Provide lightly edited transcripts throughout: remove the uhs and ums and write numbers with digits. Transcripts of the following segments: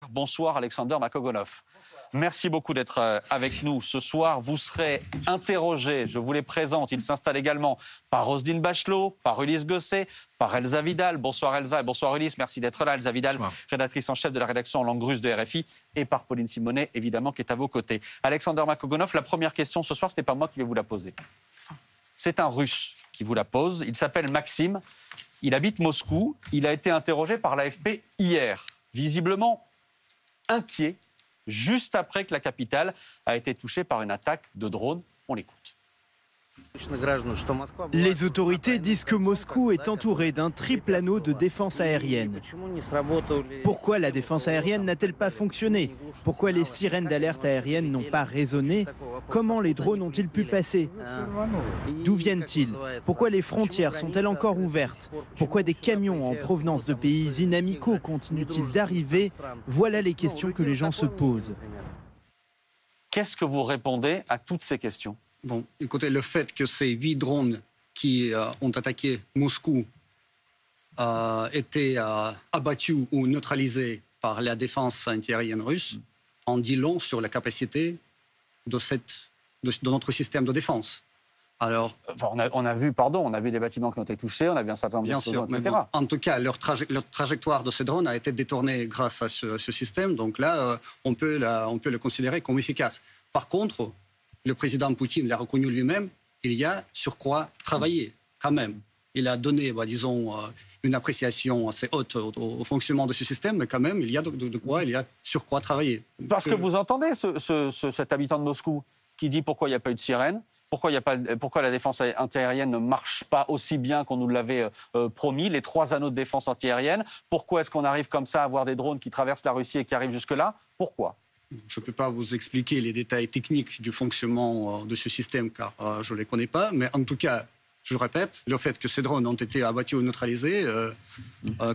Bonsoir Alexander Makogonov. Merci beaucoup d'être avec nous ce soir. Vous serez interrogé, je vous les présente, ils s'installent également par Roselyne Bachelot, par Ulysse Gosset, par Elsa Vidal. Bonsoir Elsa et bonsoir Ulysse, merci d'être là. Elsa Vidal, bonsoir. Rédactrice en chef de la rédaction en langue russe de RFI, et par Pauline Simonet, évidemment, qui est à vos côtés. Alexander Makogonov, la première question ce soir, ce n'est pas moi qui vais vous la poser. C'est un Russe qui vous la pose, il s'appelle Maxime, il habite Moscou, il a été interrogé par l'AFP hier, visiblement inquiet, juste après que la capitale a été touchée par une attaque de drone. On l'écoute. Les autorités disent que Moscou est entouré d'un triple anneau de défense aérienne. Pourquoi la défense aérienne n'a-t-elle pas fonctionné? Pourquoi les sirènes d'alerte aérienne n'ont pas résonné? Comment les drones ont-ils pu passer? D'où viennent-ils? Pourquoi les frontières sont-elles encore ouvertes? Pourquoi des camions en provenance de pays inamicaux continuent-ils d'arriver? Voilà les questions que les gens se posent. Qu'est-ce que vous répondez à toutes ces questions? Bon, écoutez, le fait que ces 8 drones qui ont attaqué Moscou étaient abattus ou neutralisés par la défense antiaérienne russe en dit long sur la capacité de notre système de défense. Alors, enfin, on a vu des bâtiments qui ont été touchés, on a vu un certain nombre d'explosions, etc. Bon, en tout cas, leur trajectoire de ces drones a été détournée grâce à ce système. Donc là, on peut le considérer comme efficace. Par contre, le président Poutine l'a reconnu lui-même, il y a sur quoi travailler, quand même. Il a donné, disons, une appréciation assez haute au fonctionnement de ce système, mais quand même, il y a sur quoi travailler. Parce que vous entendez cet habitant de Moscou qui dit pourquoi il n'y a pas eu de sirène, pourquoi la défense antiaérienne ne marche pas aussi bien qu'on nous l'avait promis, les 3 anneaux de défense antiaérienne, pourquoi est-ce qu'on arrive comme ça à avoir des drones qui traversent la Russie et qui arrivent jusque-là? Pourquoi? Je ne peux pas vous expliquer les détails techniques du fonctionnement de ce système, car je ne les connais pas. Mais en tout cas, je répète, le fait que ces drones ont été abattus ou neutralisés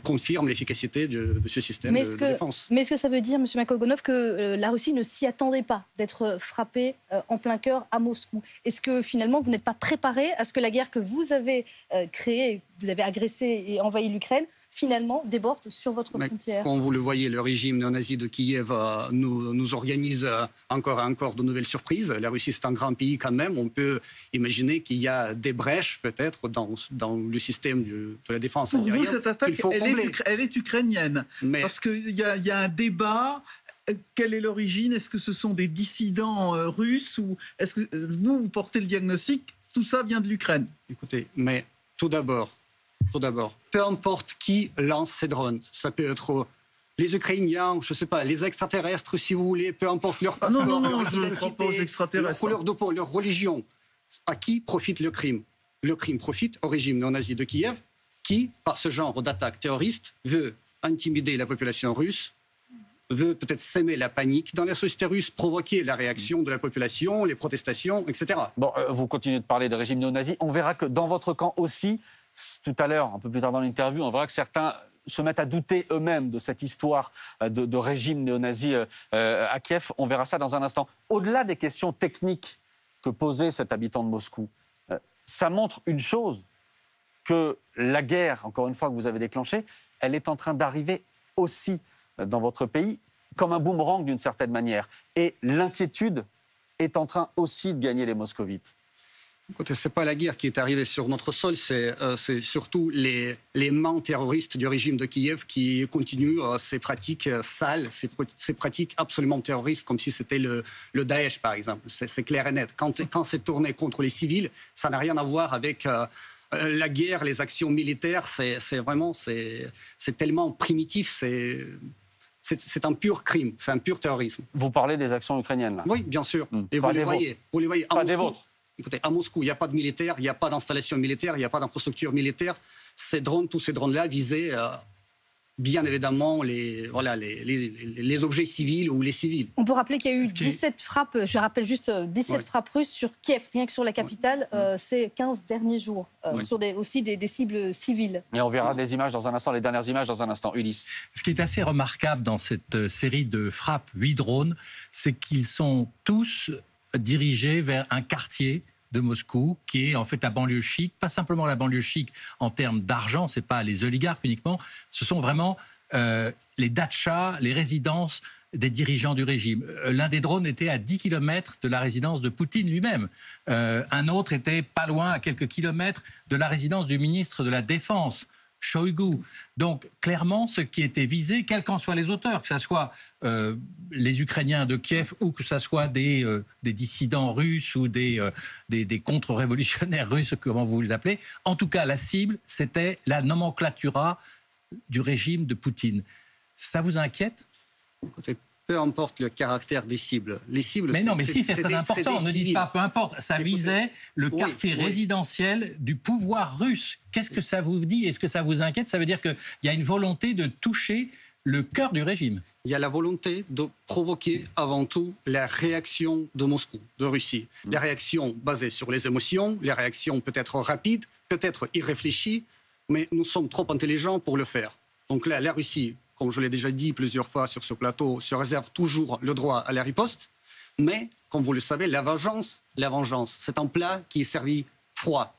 confirme l'efficacité de ce système de défense. Mais est-ce que ça veut dire, M. Makogonov, que la Russie ne s'y attendait pas d'être frappée en plein cœur à Moscou? Est-ce que finalement, vous n'êtes pas préparé à ce que la guerre que vous avez créée, vous avez agressé et envahi l'Ukraine, finalement, déborde sur votre frontière? Comme vous le voyez, le régime néo-nazi de Kiev nous organise encore et encore de nouvelles surprises. La Russie, c'est un grand pays quand même. On peut imaginer qu'il y a des brèches, peut-être, dans le système de la défense. Pour vous, cette attaque, elle est ukrainienne. Parce qu'il y a un débat. Quelle est l'origine? Est-ce que ce sont des dissidents russes? Ou est-ce que vous portez le diagnostic? Tout ça vient de l'Ukraine. Écoutez, mais tout d'abord, peu importe qui lance ces drones, ça peut être les Ukrainiens, je ne sais pas, les extraterrestres si vous voulez, peu importe leur passeport, leur identité, leur couleur de peau, leur religion. À qui profite le crime? Le crime profite au régime néo-nazi de Kiev qui, par ce genre d'attaque terroriste, veut intimider la population russe, veut peut-être s'aimer la panique dans la société russe, provoquer la réaction de la population, les protestations, etc. Bon, vous continuez de parler de régime néo-nazi. On verra que dans votre camp aussi, tout à l'heure, un peu plus tard dans l'interview, on verra que certains se mettent à douter eux-mêmes de cette histoire de régime néo-nazi à Kiev. On verra ça dans un instant. Au-delà des questions techniques que posait cet habitant de Moscou, ça montre une chose, que la guerre, encore une fois, que vous avez déclenchée, elle est en train d'arriver aussi dans votre pays comme un boomerang d'une certaine manière. Et l'inquiétude est en train aussi de gagner les moscovites. Écoutez, ce n'est pas la guerre qui est arrivée sur notre sol, c'est surtout les mains terroristes du régime de Kiev qui continuent ces pratiques sales, ces pratiques absolument terroristes, comme si c'était le Daesh, par exemple. C'est clair et net. Quand c'est tourné contre les civils, ça n'a rien à voir avec la guerre, les actions militaires. C'est tellement primitif, c'est un pur crime, c'est un pur terrorisme. Vous parlez des actions ukrainiennes, là? Oui, bien sûr. Et vous les voyez. Pas des vôtres. Écoutez, à Moscou, il n'y a pas de militaires, il n'y a pas d'installation militaire, il n'y a pas d'infrastructure militaire. Tous ces drones-là visaient bien évidemment les objets civils ou les civils. On peut rappeler qu'il y a eu 17 frappes, je rappelle juste 17 frappes russes sur Kiev, rien que sur la capitale, ces 15 derniers jours, sur aussi des cibles civiles. Et on verra des images dans un instant, les dernières images dans un instant. Ulysse. Ce qui est assez remarquable dans cette série de frappes, 8 drones, c'est qu'ils sont tous dirigés vers un quartier de Moscou, qui est en fait la banlieue chic, pas simplement la banlieue chic en termes d'argent, c'est pas les oligarques uniquement, ce sont vraiment les dachas, les résidences des dirigeants du régime. L'un des drones était à 10 km de la résidence de Poutine lui-même. Un autre était pas loin, à quelques kilomètres, de la résidence du ministre de la Défense, Shoigu. Donc, clairement, ce qui était visé, quels qu'en soient les auteurs, que ce soit les Ukrainiens de Kiev ou que ce soit des dissidents russes ou des contre-révolutionnaires russes, comment vous les appelez, en tout cas, la cible, c'était la nomenclatura du régime de Poutine. Ça vous inquiète ? Écoutez, peu importe le caractère des cibles. Les cibles, mais non, mais si, c'est très important. Ne dites pas peu importe. Ça visait le quartier oui. résidentiel du pouvoir russe. Qu'est-ce que ça vous dit? Est-ce que ça vous inquiète? Ça veut dire qu'il y a une volonté de toucher le cœur du régime. Il y a la volonté de provoquer avant tout la réaction de Moscou, de Russie. Les réactions basées sur les émotions, les réactions peut-être rapides, peut-être irréfléchies, mais nous sommes trop intelligents pour le faire. Donc là, la Russie, comme je l'ai déjà dit plusieurs fois sur ce plateau, se réserve toujours le droit à la riposte. Mais, comme vous le savez, la vengeance, c'est un plat qui est servi froid.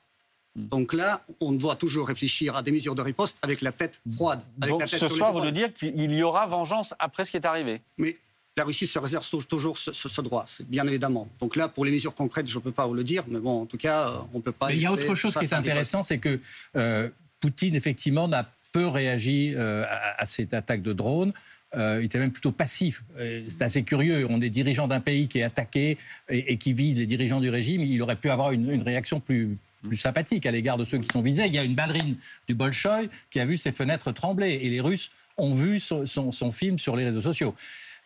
Donc là, on doit toujours réfléchir à des mesures de riposte avec la tête froide. Donc la tête ce sur soir, les vous nous dire qu'il y aura vengeance après ce qui est arrivé. Mais la Russie se réserve toujours ce droit, bien évidemment. Donc là, pour les mesures concrètes, je ne peux pas vous le dire, mais bon, en tout cas, on ne peut pas... Mais il y a autre chose qui est intéressant, c'est que Poutine, effectivement, n'a peu réagi à cette attaque de drone. Il était même plutôt passif. C'est assez curieux. On est dirigeant d'un pays qui est attaqué et qui vise les dirigeants du régime. Il aurait pu avoir une réaction plus sympathique à l'égard de ceux qui sont visés. Il y a une ballerine du Bolchoï qui a vu ses fenêtres trembler. Et les Russes ont vu son film sur les réseaux sociaux.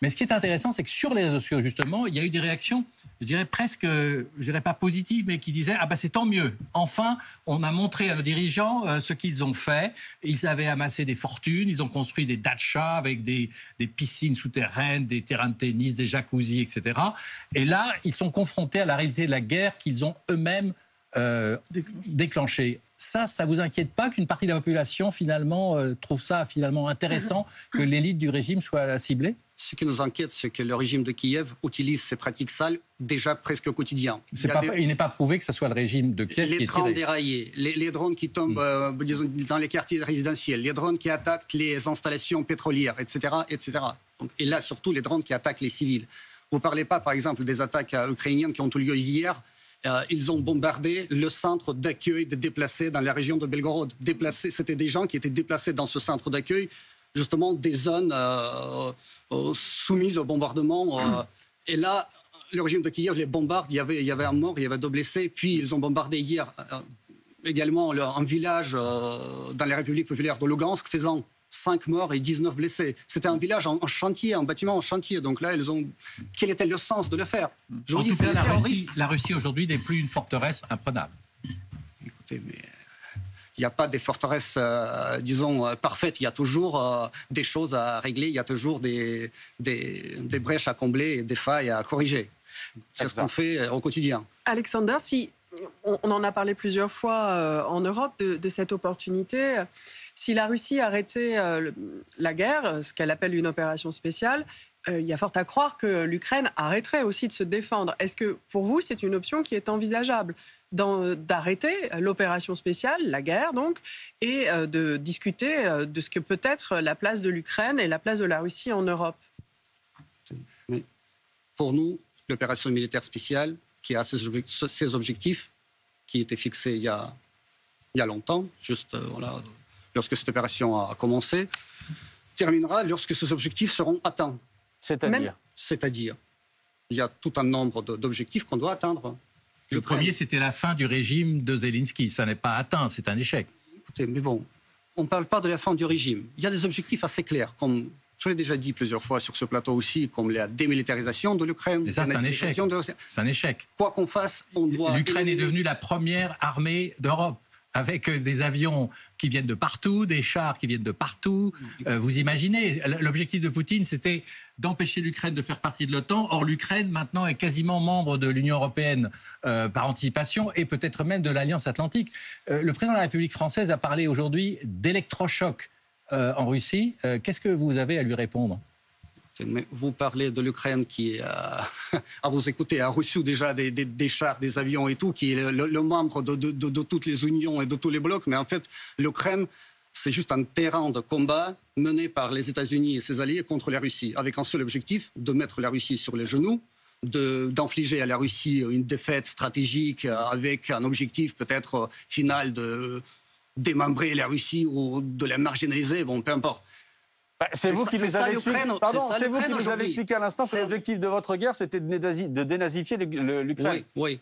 Mais ce qui est intéressant, c'est que sur les réseaux sociaux, justement, il y a eu des réactions, je dirais presque, je dirais pas positives, mais qui disaient « Ah ben c'est tant mieux. Enfin, on a montré à nos dirigeants ce qu'ils ont fait. Ils avaient amassé des fortunes, ils ont construit des dachas avec des piscines souterraines, des terrains de tennis, des jacuzzis, etc. Et là, ils sont confrontés à la réalité de la guerre qu'ils ont eux-mêmes déclenchée. Ça vous inquiète pas qu'une partie de la population, finalement, trouve ça finalement intéressant que l'élite du régime soit ciblée ? Ce qui nous inquiète, c'est que le régime de Kiev utilise ces pratiques sales déjà presque au quotidien. Il n'est pas prouvé que ce soit le régime de Kiev qui est tiré. Les trains déraillés, les drones qui tombent disons, dans les quartiers résidentiels, les drones qui attaquent les installations pétrolières, etc. etc. Donc, et là, surtout, les drones qui attaquent les civils. Vous ne parlez pas, par exemple, des attaques ukrainiennes qui ont eu lieu hier. Ils ont bombardé le centre d'accueil des déplacés dans la région de Belgorod. C'était des gens qui étaient déplacés dans ce centre d'accueil, justement des zones soumises au bombardement. Et là, le régime de Kiev les bombarde. Il y avait un mort, il y avait 2 blessés. Puis ils ont bombardé hier également un village dans la République populaire de Lugansk, faisant 5 morts et 19 blessés. C'était un village en chantier, un bâtiment en chantier. Donc là, quel était le sens de le faire? Je vous dis, la Russie aujourd'hui n'est plus une forteresse imprenable. Écoutez, mais il n'y a pas des forteresses, disons, parfaites. Il y a toujours des choses à régler, il y a toujours des brèches à combler et des failles à corriger. C'est ce qu'on fait au quotidien. Alexander, si on en a parlé plusieurs fois en Europe de cette opportunité, si la Russie arrêtait la guerre, ce qu'elle appelle une opération spéciale, il y a fort à croire que l'Ukraine arrêterait aussi de se défendre. Est-ce que pour vous, c'est une option qui est envisageable d'arrêter l'opération spéciale, la guerre donc, et de discuter de ce que peut être la place de l'Ukraine et la place de la Russie en Europe? Mais pour nous, l'opération militaire spéciale, qui a ses objectifs, qui étaient fixés il y a longtemps, juste voilà, lorsque cette opération a commencé, terminera lorsque ces objectifs seront atteints. C'est-à-dire, il y a tout un nombre d'objectifs qu'on doit atteindre. Le premier, c'était la fin du régime de Zelensky. Ça n'est pas atteint, c'est un échec. Écoutez, mais bon, on ne parle pas de la fin du régime. Il y a des objectifs assez clairs, comme je l'ai déjà dit plusieurs fois sur ce plateau aussi, comme la démilitarisation de l'Ukraine. Mais ça, c'est un échec. C'est un échec. Quoi qu'on fasse, on doit... L'Ukraine est devenue la première armée d'Europe, avec des avions qui viennent de partout, des chars qui viennent de partout. Vous imaginez, l'objectif de Poutine, c'était d'empêcher l'Ukraine de faire partie de l'OTAN. Or, l'Ukraine, maintenant, est quasiment membre de l'Union européenne par anticipation et peut-être même de l'Alliance Atlantique. Le président de la République française a parlé aujourd'hui d'électrochoc en Russie. Qu'est-ce que vous avez à lui répondre ? Mais vous parlez de l'Ukraine qui, à vous écouter, a reçu déjà des chars, des avions et tout, qui est le membre de toutes les unions et de tous les blocs. Mais en fait, l'Ukraine c'est juste un terrain de combat mené par les États-Unis et ses alliés contre la Russie, avec un seul objectif, de mettre la Russie sur les genoux, d'infliger à la Russie une défaite stratégique avec un objectif peut-être final de démembrer la Russie ou de la marginaliser, bon, peu importe. C'est vous qui nous avez expliqué. Pardon, c'est vous qui nous avez expliqué à l'instant que l'objectif de votre guerre, c'était de dénazifier l'Ukraine. Oui.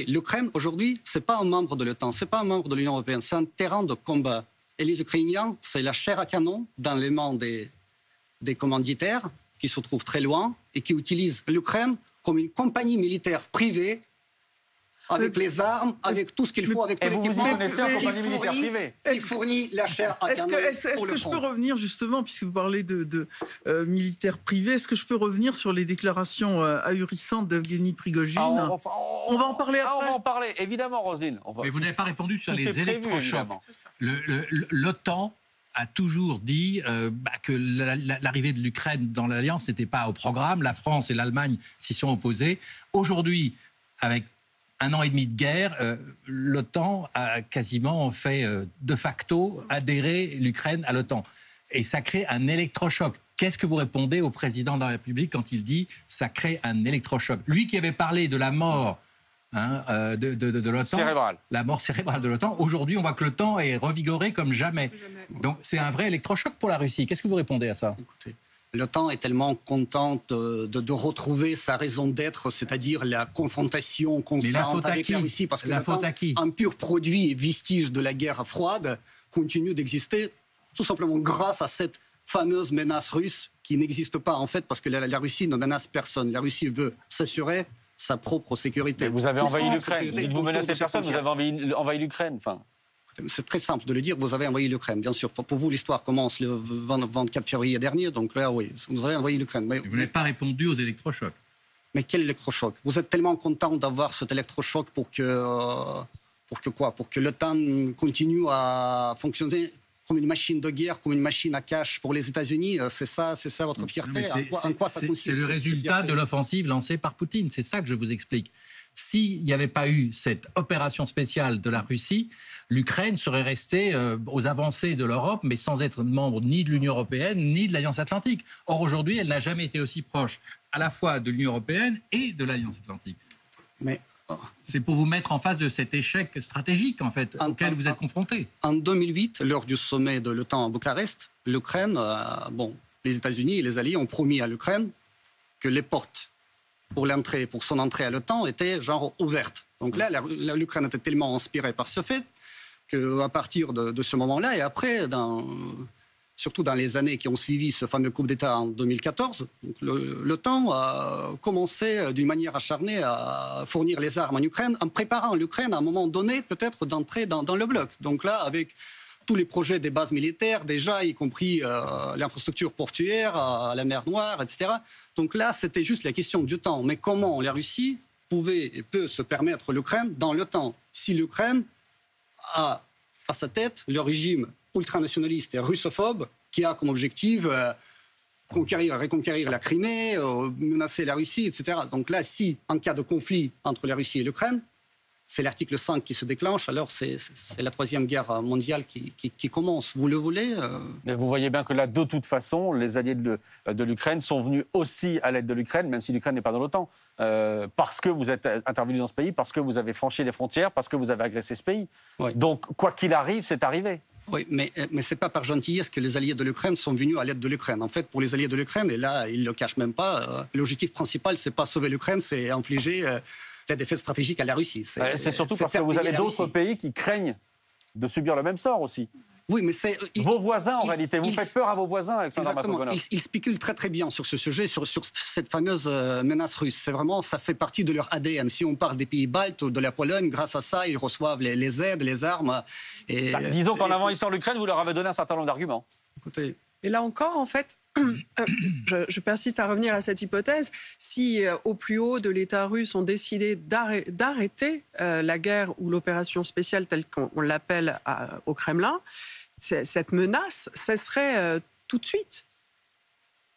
L'Ukraine, aujourd'hui, ce n'est pas un membre de l'OTAN, ce n'est pas un membre de l'Union européenne, c'est un terrain de combat. Et les Ukrainiens, c'est la chair à canon dans les mains des commanditaires qui se trouvent très loin et qui utilisent l'Ukraine comme une compagnie militaire privée avec les armes, avec tout ce qu'il faut, avec tout l'équipement. Et vous vous y connaissez en compagnie militaire privée. Il fournit la chair à canon. Est-ce que je peux revenir justement, puisque vous parlez de militaires privés, est-ce que je peux revenir sur les déclarations ahurissantes d'Evgeny Prigojine? On va en parler après. On va en parler, évidemment, Roselyne. Mais vous n'avez pas répondu sur les électrochocs. L'OTAN a toujours dit que l'arrivée de l'Ukraine dans l'Alliance n'était pas au programme. La France et l'Allemagne s'y sont opposés. Aujourd'hui, avec 1 an et demi de guerre, l'OTAN a quasiment fait de facto adhérer l'Ukraine à l'OTAN. Et ça crée un électrochoc. Qu'est-ce que vous répondez au président de la République quand il dit « ça crée un électrochoc » Lui qui avait parlé de la mort de l'OTAN, cérébrale. La mort cérébrale de l'OTAN, aujourd'hui on voit que l'OTAN est revigoré comme jamais. Donc c'est un vrai électrochoc pour la Russie. Qu'est-ce que vous répondez à ça? Écoutez, l'OTAN est tellement contente de retrouver sa raison d'être, c'est-à-dire la confrontation constante avec la Russie, parce que l'OTAN, un pur produit et vestige de la guerre froide, continue d'exister tout simplement grâce à cette fameuse menace russe qui n'existe pas en fait, parce que la Russie ne menace personne. La Russie veut s'assurer sa propre sécurité. Mais vous avez envahi l'Ukraine. Vous menacez personne, vous avez envahi l'Ukraine. Enfin... C'est très simple de le dire, vous avez envahi l'Ukraine. Bien sûr, pour vous, l'histoire commence le 24 février dernier, donc là, oui, vous avez envahi l'Ukraine. Mais vous n'avez pas répondu aux électrochocs. Mais quel électrochoc? Vous êtes tellement content d'avoir cet électrochoc pour que l'OTAN continue à fonctionner comme une machine de guerre, comme une machine à cash pour les États-Unis. C'est ça votre fierté. En quoi ça consiste? C'est le résultat de l'offensive lancée par Poutine. C'est ça que je vous explique. S'il n'y avait pas eu cette opération spéciale de la Russie, l'Ukraine serait restée aux avancées de l'Europe, mais sans être membre ni de l'Union européenne, ni de l'Alliance atlantique. Or, aujourd'hui, elle n'a jamais été aussi proche à la fois de l'Union européenne et de l'Alliance atlantique. Mais... C'est pour vous mettre en face de cet échec stratégique, en fait, auquel vous êtes confronté. En 2008, lors du sommet de l'OTAN à Bucarest, l'Ukraine, les États-Unis et les Alliés ont promis à l'Ukraine que les portes pour son entrée à l'OTAN étaient genre ouvertes. Donc là, l'Ukraine était tellement inspirée par ce fait qu'à partir de ce moment-là, et après, surtout dans les années qui ont suivi ce fameux coup d'État en 2014, l'OTAN a commencé d'une manière acharnée à fournir les armes en Ukraine, en préparant l'Ukraine à un moment donné peut-être d'entrer dans le bloc. Donc là, avec tous les projets des bases militaires, déjà, y compris l'infrastructure portuaire, la mer Noire, etc. Donc là, c'était juste la question du temps. Mais comment la Russie pouvait et peut se permettre l'Ukraine dans le temps, si l'Ukraine a à sa tête le régime ultranationaliste et russophobe qui a comme objectif reconquérir la Crimée, menacer la Russie, etc. Donc là, si en cas de conflit entre la Russie et l'Ukraine, c'est l'article 5 qui se déclenche, alors c'est la Troisième Guerre mondiale qui commence. Vous le voulez Mais vous voyez bien que là, de toute façon, les alliés de l'Ukraine sont venus aussi à l'aide de l'Ukraine, même si l'Ukraine n'est pas dans l'OTAN, parce que vous êtes intervenu dans ce pays, parce que vous avez franchi les frontières, parce que vous avez agressé ce pays. Oui. Donc, quoi qu'il arrive, c'est arrivé. Oui, mais ce n'est pas par gentillesse que les alliés de l'Ukraine sont venus à l'aide de l'Ukraine. En fait, pour les alliés de l'Ukraine, et là, ils ne le cachent même pas, l'objectif principal, ce n'est pas sauver l'Ukraine, c'est infliger la défaite stratégique à la Russie. C'est surtout parce que vous avez d'autres pays qui craignent de subir le même sort aussi. Oui, mais c'est... Vos voisins, en réalité. Vous faites peur à vos voisins, Alexandre Makogonov. Ils spéculent très très bien sur ce sujet, sur cette fameuse menace russe. C'est vraiment, ça fait partie de leur ADN. Si on parle des pays baltes ou de la Pologne, grâce à ça, ils reçoivent les aides, les armes. Et, disons qu'en envahissant l'Ukraine, vous leur avez donné un certain nombre d'arguments. Écoutez... Et là encore, en fait, je persiste à revenir à cette hypothèse. Si au plus haut de l'État russe on décidé d'arrêter la guerre ou l'opération spéciale telle qu'on l'appelle au Kremlin, cette menace cesserait tout de suite.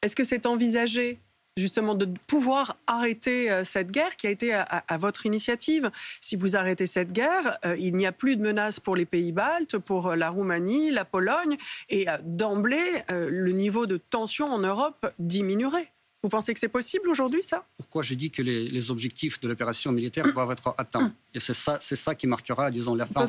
Est-ce que c'est envisagé justement de pouvoir arrêter cette guerre qui a été à votre initiative. Si vous arrêtez cette guerre, il n'y a plus de menace pour les pays baltes, pour la Roumanie, la Pologne, et d'emblée, le niveau de tension en Europe diminuerait. Vous pensez que c'est possible aujourd'hui, ça? Pourquoi j'ai dit que les objectifs de l'opération militaire doivent être atteints? Et c'est ça qui marquera, disons, la fin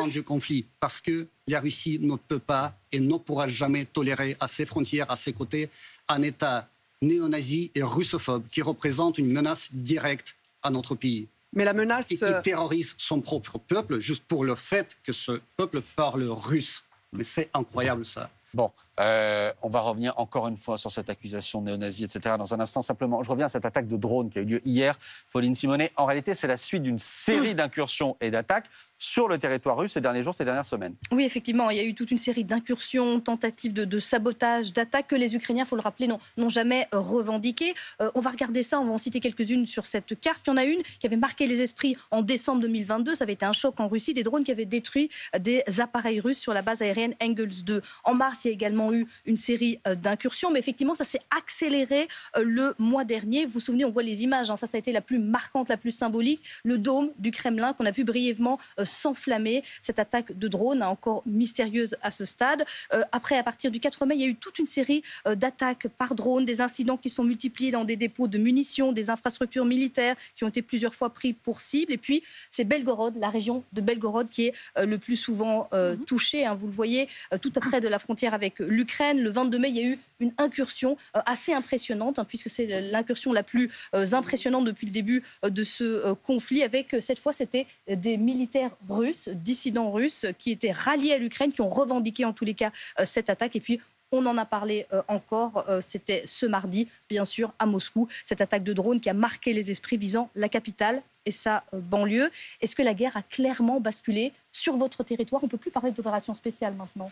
du conflit. Parce que la Russie ne peut pas et ne pourra jamais tolérer à ses frontières, à ses côtés, un État néo-nazi et russophobe qui représente une menace directe à notre pays. Mais la menace... Et qui terrorise son propre peuple juste pour le fait que ce peuple parle russe. Mais c'est incroyable, ça. Bon, on va revenir encore une fois sur cette accusation néo-nazie, etc. dans un instant. Simplement, je reviens à cette attaque de drone qui a eu lieu hier. Pauline Simonet, en réalité, c'est la suite d'une série d'incursions et d'attaques sur le territoire russe ces derniers jours, ces dernières semaines. Oui, effectivement, il y a eu toute une série d'incursions, tentatives de sabotage, d'attaques que les Ukrainiens, il faut le rappeler, n'ont jamais revendiquées. On va regarder ça, on va en citer quelques-unes sur cette carte. Il y en a une qui avait marqué les esprits en décembre 2022. Ça avait été un choc en Russie, des drones qui avaient détruit des appareils russes sur la base aérienne Engels 2. En mars, il y a également eu une série d'incursions, mais effectivement, ça s'est accéléré le mois dernier. Vous vous souvenez, on voit les images, hein, ça a été la plus marquante, la plus symbolique, le dôme du Kremlin qu'on a vu brièvement s'enflammer. Cette attaque de drone, encore mystérieuse à ce stade. Après, à partir du 4 mai, il y a eu toute une série d'attaques par drone, des incidents qui sont multipliés dans des dépôts de munitions, des infrastructures militaires qui ont été plusieurs fois pris pour cible. Et puis, c'est Belgorod, la région de Belgorod, qui est le plus souvent touchée. Hein, vous le voyez, tout près de la frontière avec l'Ukraine. Le 22 mai, il y a eu une incursion assez impressionnante, hein, puisque c'est l'incursion la plus impressionnante depuis le début de ce conflit, avec cette fois, c'était des militaires russes, dissidents russes, qui étaient ralliés à l'Ukraine, qui ont revendiqué en tous les cas cette attaque. Et puis, on en a parlé encore, c'était ce mardi, bien sûr, à Moscou, cette attaque de drone qui a marqué les esprits visant la capitale et sa banlieue. Est-ce que la guerre a clairement basculé sur votre territoire? On ne peut plus parler d'opération spéciale maintenant.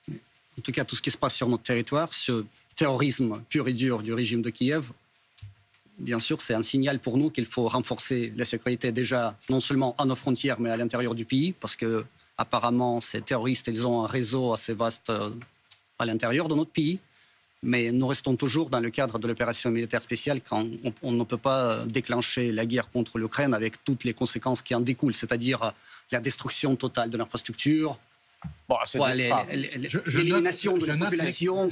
En tout cas, tout ce qui se passe sur notre territoire, ce terrorisme pur et dur du régime de Kiev, bien sûr, c'est un signal pour nous qu'il faut renforcer la sécurité déjà, non seulement à nos frontières, mais à l'intérieur du pays, parce que apparemment, ces terroristes, ils ont un réseau assez vaste à l'intérieur de notre pays. Mais nous restons toujours dans le cadre de l'opération militaire spéciale quand on ne peut pas déclencher la guerre contre l'Ukraine avec toutes les conséquences qui en découlent, c'est-à-dire la destruction totale de l'infrastructure, bon, l'élimination de la population.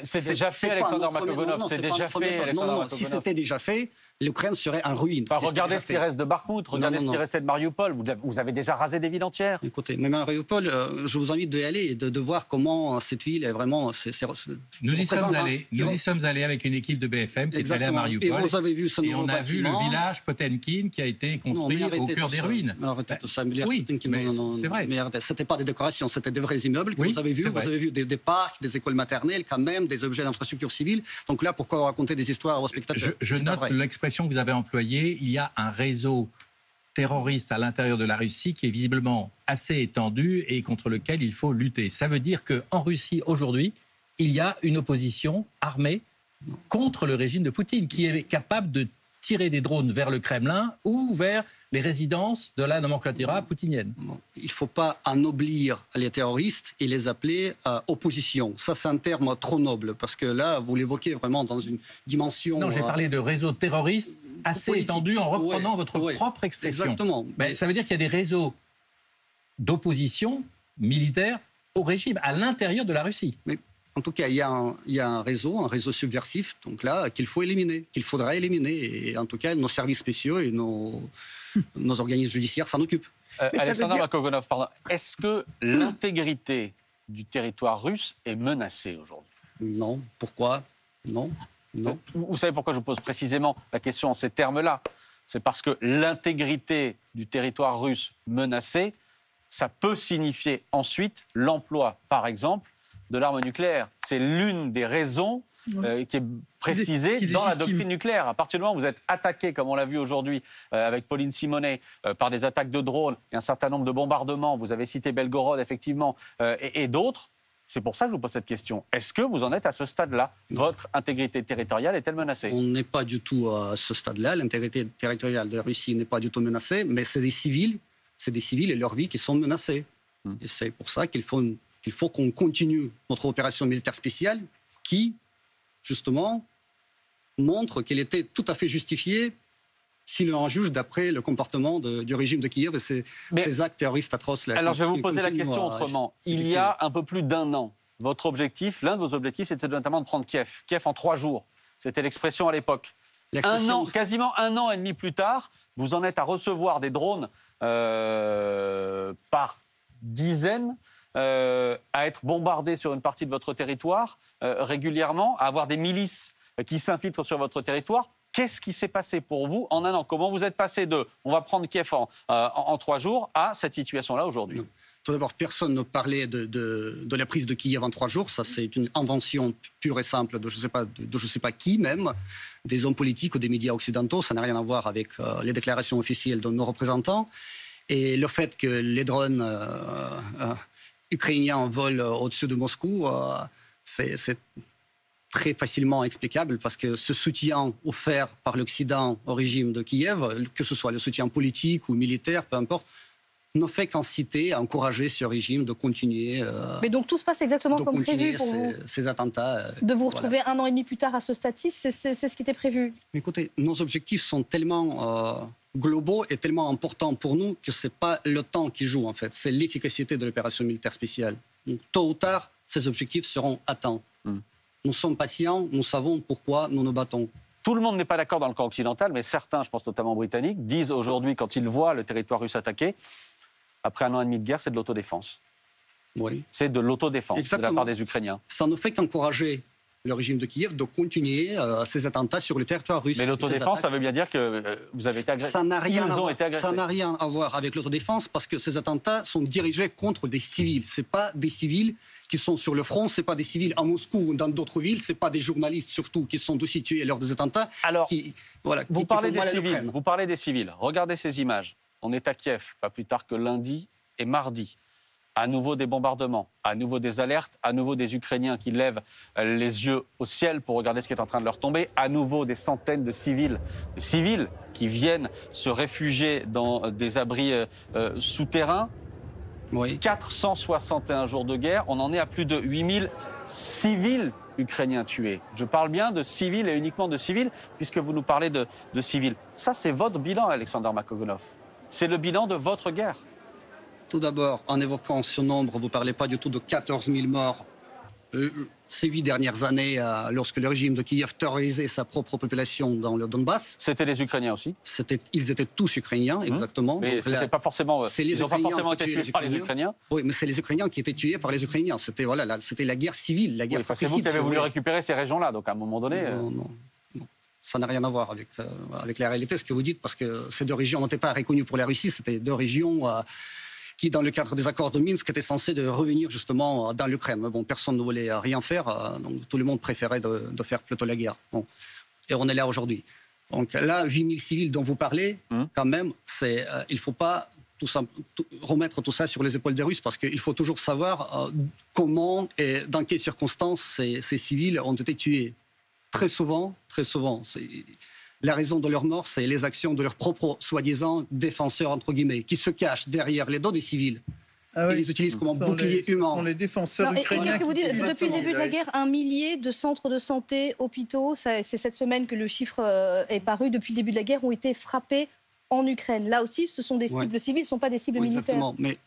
C'est déjà fait, Alexander Makogonov. C'est déjà fait. Non, si c'était déjà fait, l'Ukraine serait en ruine. Enfin, regardez ce qui reste de Bakhmout, regardez ce qui restait de Mariupol. Vous avez déjà rasé des villes entières. Écoutez, mais Mariupol, je vous invite d'y aller et de voir comment cette ville est vraiment... Nous y sommes allés avec une équipe de BFM qui est allée à Mariupol. Et vous avez vu ce nouveau on a bâtiment. vu le village Potemkin qui a été construit au cœur des ruines. Arrêtez tout ça. Oui, c'est vrai. Mais arrêtez, c'était pas des décorations, c'était des vrais immeubles que vous avez vus. Vous avez vu des parcs, des écoles maternelles, quand même, des objets d'infrastructure civile. Donc là, pourquoi raconter des histoires aux spectateurs? Je note l'expression que vous avez employée. Il y a un réseau terroriste à l'intérieur de la Russie qui est visiblement assez étendu et contre lequel il faut lutter. Ça veut dire qu'en Russie, aujourd'hui, il y a une opposition armée contre le régime de Poutine qui est capable de tirer des drones vers le Kremlin ou vers les résidences de la nomenclatura poutinienne. Il ne faut pas ennoblir les terroristes et les appeler opposition. Ça, c'est un terme trop noble, parce que là, vous l'évoquez vraiment dans une dimension... Non, j'ai parlé de réseau terroriste assez étendu en reprenant votre propre expression. Exactement. Mais ça veut dire qu'il y a des réseaux d'opposition militaire au régime, à l'intérieur de la Russie. Mais en tout cas, il y a un réseau subversif, donc là, qu'il faut éliminer, qu'il faudra éliminer. Et en tout cas, nos services spéciaux et nos organismes judiciaires s'en occupent. Alexander Makogonov, pardon. Est-ce que l'intégrité du territoire russe est menacée aujourd'hui? Non. Pourquoi? Non. Vous savez pourquoi je vous pose précisément la question en ces termes-là? C'est parce que l'intégrité du territoire russe menacé, ça peut signifier ensuite l'emploi, par exemple, de l'arme nucléaire. C'est l'une des raisons qui est précisée dans la doctrine nucléaire. À partir du moment où vous êtes attaqué, comme on l'a vu aujourd'hui avec Pauline Simonet, par des attaques de drones et un certain nombre de bombardements, vous avez cité Belgorod, effectivement, et d'autres, c'est pour ça que je vous pose cette question. Est-ce que vous en êtes à ce stade-là? Votre intégrité territoriale est-elle menacée? On n'est pas du tout à ce stade-là. L'intégrité territoriale de la Russie n'est pas du tout menacée, mais c'est des civils et leurs vies qui sont menacées. Et c'est pour ça qu'il faut qu'on continue notre opération militaire spéciale, qui, justement, montre qu'elle était tout à fait justifiée si l'on en juge d'après le comportement du régime de Kiev et ces actes terroristes atroces. Là, alors, je vais vous poser la question autrement. Il y a un peu plus d'un an, votre objectif, l'un de vos objectifs, c'était notamment de prendre Kiev. Kiev en 3 jours. C'était l'expression à l'époque. Quasiment un an et demi plus tard, vous en êtes à recevoir des drones par dizaines, à être bombardés sur une partie de votre territoire régulièrement, à avoir des milices qui s'infiltrent sur votre territoire. Qu'est-ce qui s'est passé pour vous en un an? Comment vous êtes passé de « on va prendre Kiev en 3 jours » à cette situation-là aujourd'hui? Tout d'abord, personne ne parlait de la prise de Kiev en 3 jours. Ça, c'est une invention pure et simple de je ne sais pas qui même, des hommes politiques ou des médias occidentaux. Ça n'a rien à voir avec les déclarations officielles de nos représentants. Et le fait que les drones ukrainiens volent au-dessus de Moscou, c'est très facilement explicable parce que ce soutien offert par l'Occident au régime de Kiev, que ce soit le soutien politique ou militaire, peu importe, ne fait qu'inciter, encourager ce régime de continuer. Mais donc tout se passe exactement comme prévu pour vous. Ces attentats. De vous retrouver un an et demi plus tard à ce stade-ci, c'est ce qui était prévu. Mais écoutez, nos objectifs sont tellement globaux et tellement importants pour nous que c'est pas le temps qui joue en fait, c'est l'efficacité de l'opération militaire spéciale. Donc, tôt ou tard, ces objectifs seront atteints. Nous sommes patients, nous savons pourquoi nous nous battons. Tout le monde n'est pas d'accord dans le camp occidental, mais certains, je pense notamment britanniques, disent aujourd'hui, quand ils voient le territoire russe attaqué, après un an et demi de guerre, c'est de l'autodéfense. Oui. C'est de l'autodéfense de la part des Ukrainiens. Ça ne fait qu'encourager le régime de Kiev de continuer ces attentats sur le territoire russe. Mais l'autodéfense, ça veut bien dire que vous avez été agressé. Ça n'a rien à voir avec l'autodéfense parce que ces attentats sont dirigés contre des civils. Ce n'est pas des civils qui sont sur le front, ce n'est pas des civils à Moscou ou dans d'autres villes, ce n'est pas des journalistes surtout qui sont aussi tués lors des attentats. Alors, vous parlez des civils. Regardez ces images. On est à Kiev, pas plus tard que lundi et mardi. À nouveau des bombardements, à nouveau des alertes, à nouveau des Ukrainiens qui lèvent les yeux au ciel pour regarder ce qui est en train de leur tomber, à nouveau des centaines de civils qui viennent se réfugier dans des abris souterrains. Oui. 461 jours de guerre, on en est à plus de 8000 civils ukrainiens tués. Je parle bien de civils et uniquement de civils, puisque vous nous parlez de civils. Ça, c'est votre bilan, Alexander Makogonov. C'est le bilan de votre guerre. Tout d'abord, en évoquant ce nombre, vous ne parlez pas du tout de 14 000 morts ces 8 dernières années, lorsque le régime de Kiev terrorisait sa propre population dans le Donbass. C'était les Ukrainiens aussi? Ils étaient tous Ukrainiens, exactement. Mais ils n'ont pas forcément été tués par les Ukrainiens? Oui, mais c'est les Ukrainiens qui étaient tués par les Ukrainiens. C'était la guerre civile, la guerre c'est vous qui avez voulu récupérer ces régions-là, donc à un moment donné... Non. Ça n'a rien à voir avec la réalité, ce que vous dites, parce que ces 2 régions n'étaient pas reconnues pour la Russie, c'était 2 régions... qui, dans le cadre des accords de Minsk, étaient censés de revenir justement dans l'Ukraine. Mais bon, personne ne voulait rien faire, donc tout le monde préférait de faire plutôt la guerre. Bon. Et on est là aujourd'hui. Donc là, 8000 civils dont vous parlez, quand même, il ne faut pas remettre tout ça sur les épaules des Russes, parce qu'il faut toujours savoir comment et dans quelles circonstances ces civils ont été tués. Très souvent, la raison de leur mort, c'est les actions de leurs propres, soi-disant, défenseurs, entre guillemets, qui se cachent derrière les dos des civils. Ils les utilisent comme un bouclier humain. Ce sont les défenseurs ukrainiens. Qu'est-ce que vous dites? Depuis le début de la guerre, 1 millier de centres de santé, hôpitaux, c'est cette semaine que le chiffre est paru, depuis le début de la guerre, ont été frappés en Ukraine. Là aussi, ce sont des cibles civiles, ce ne sont pas des cibles militaires. Exactement, mais...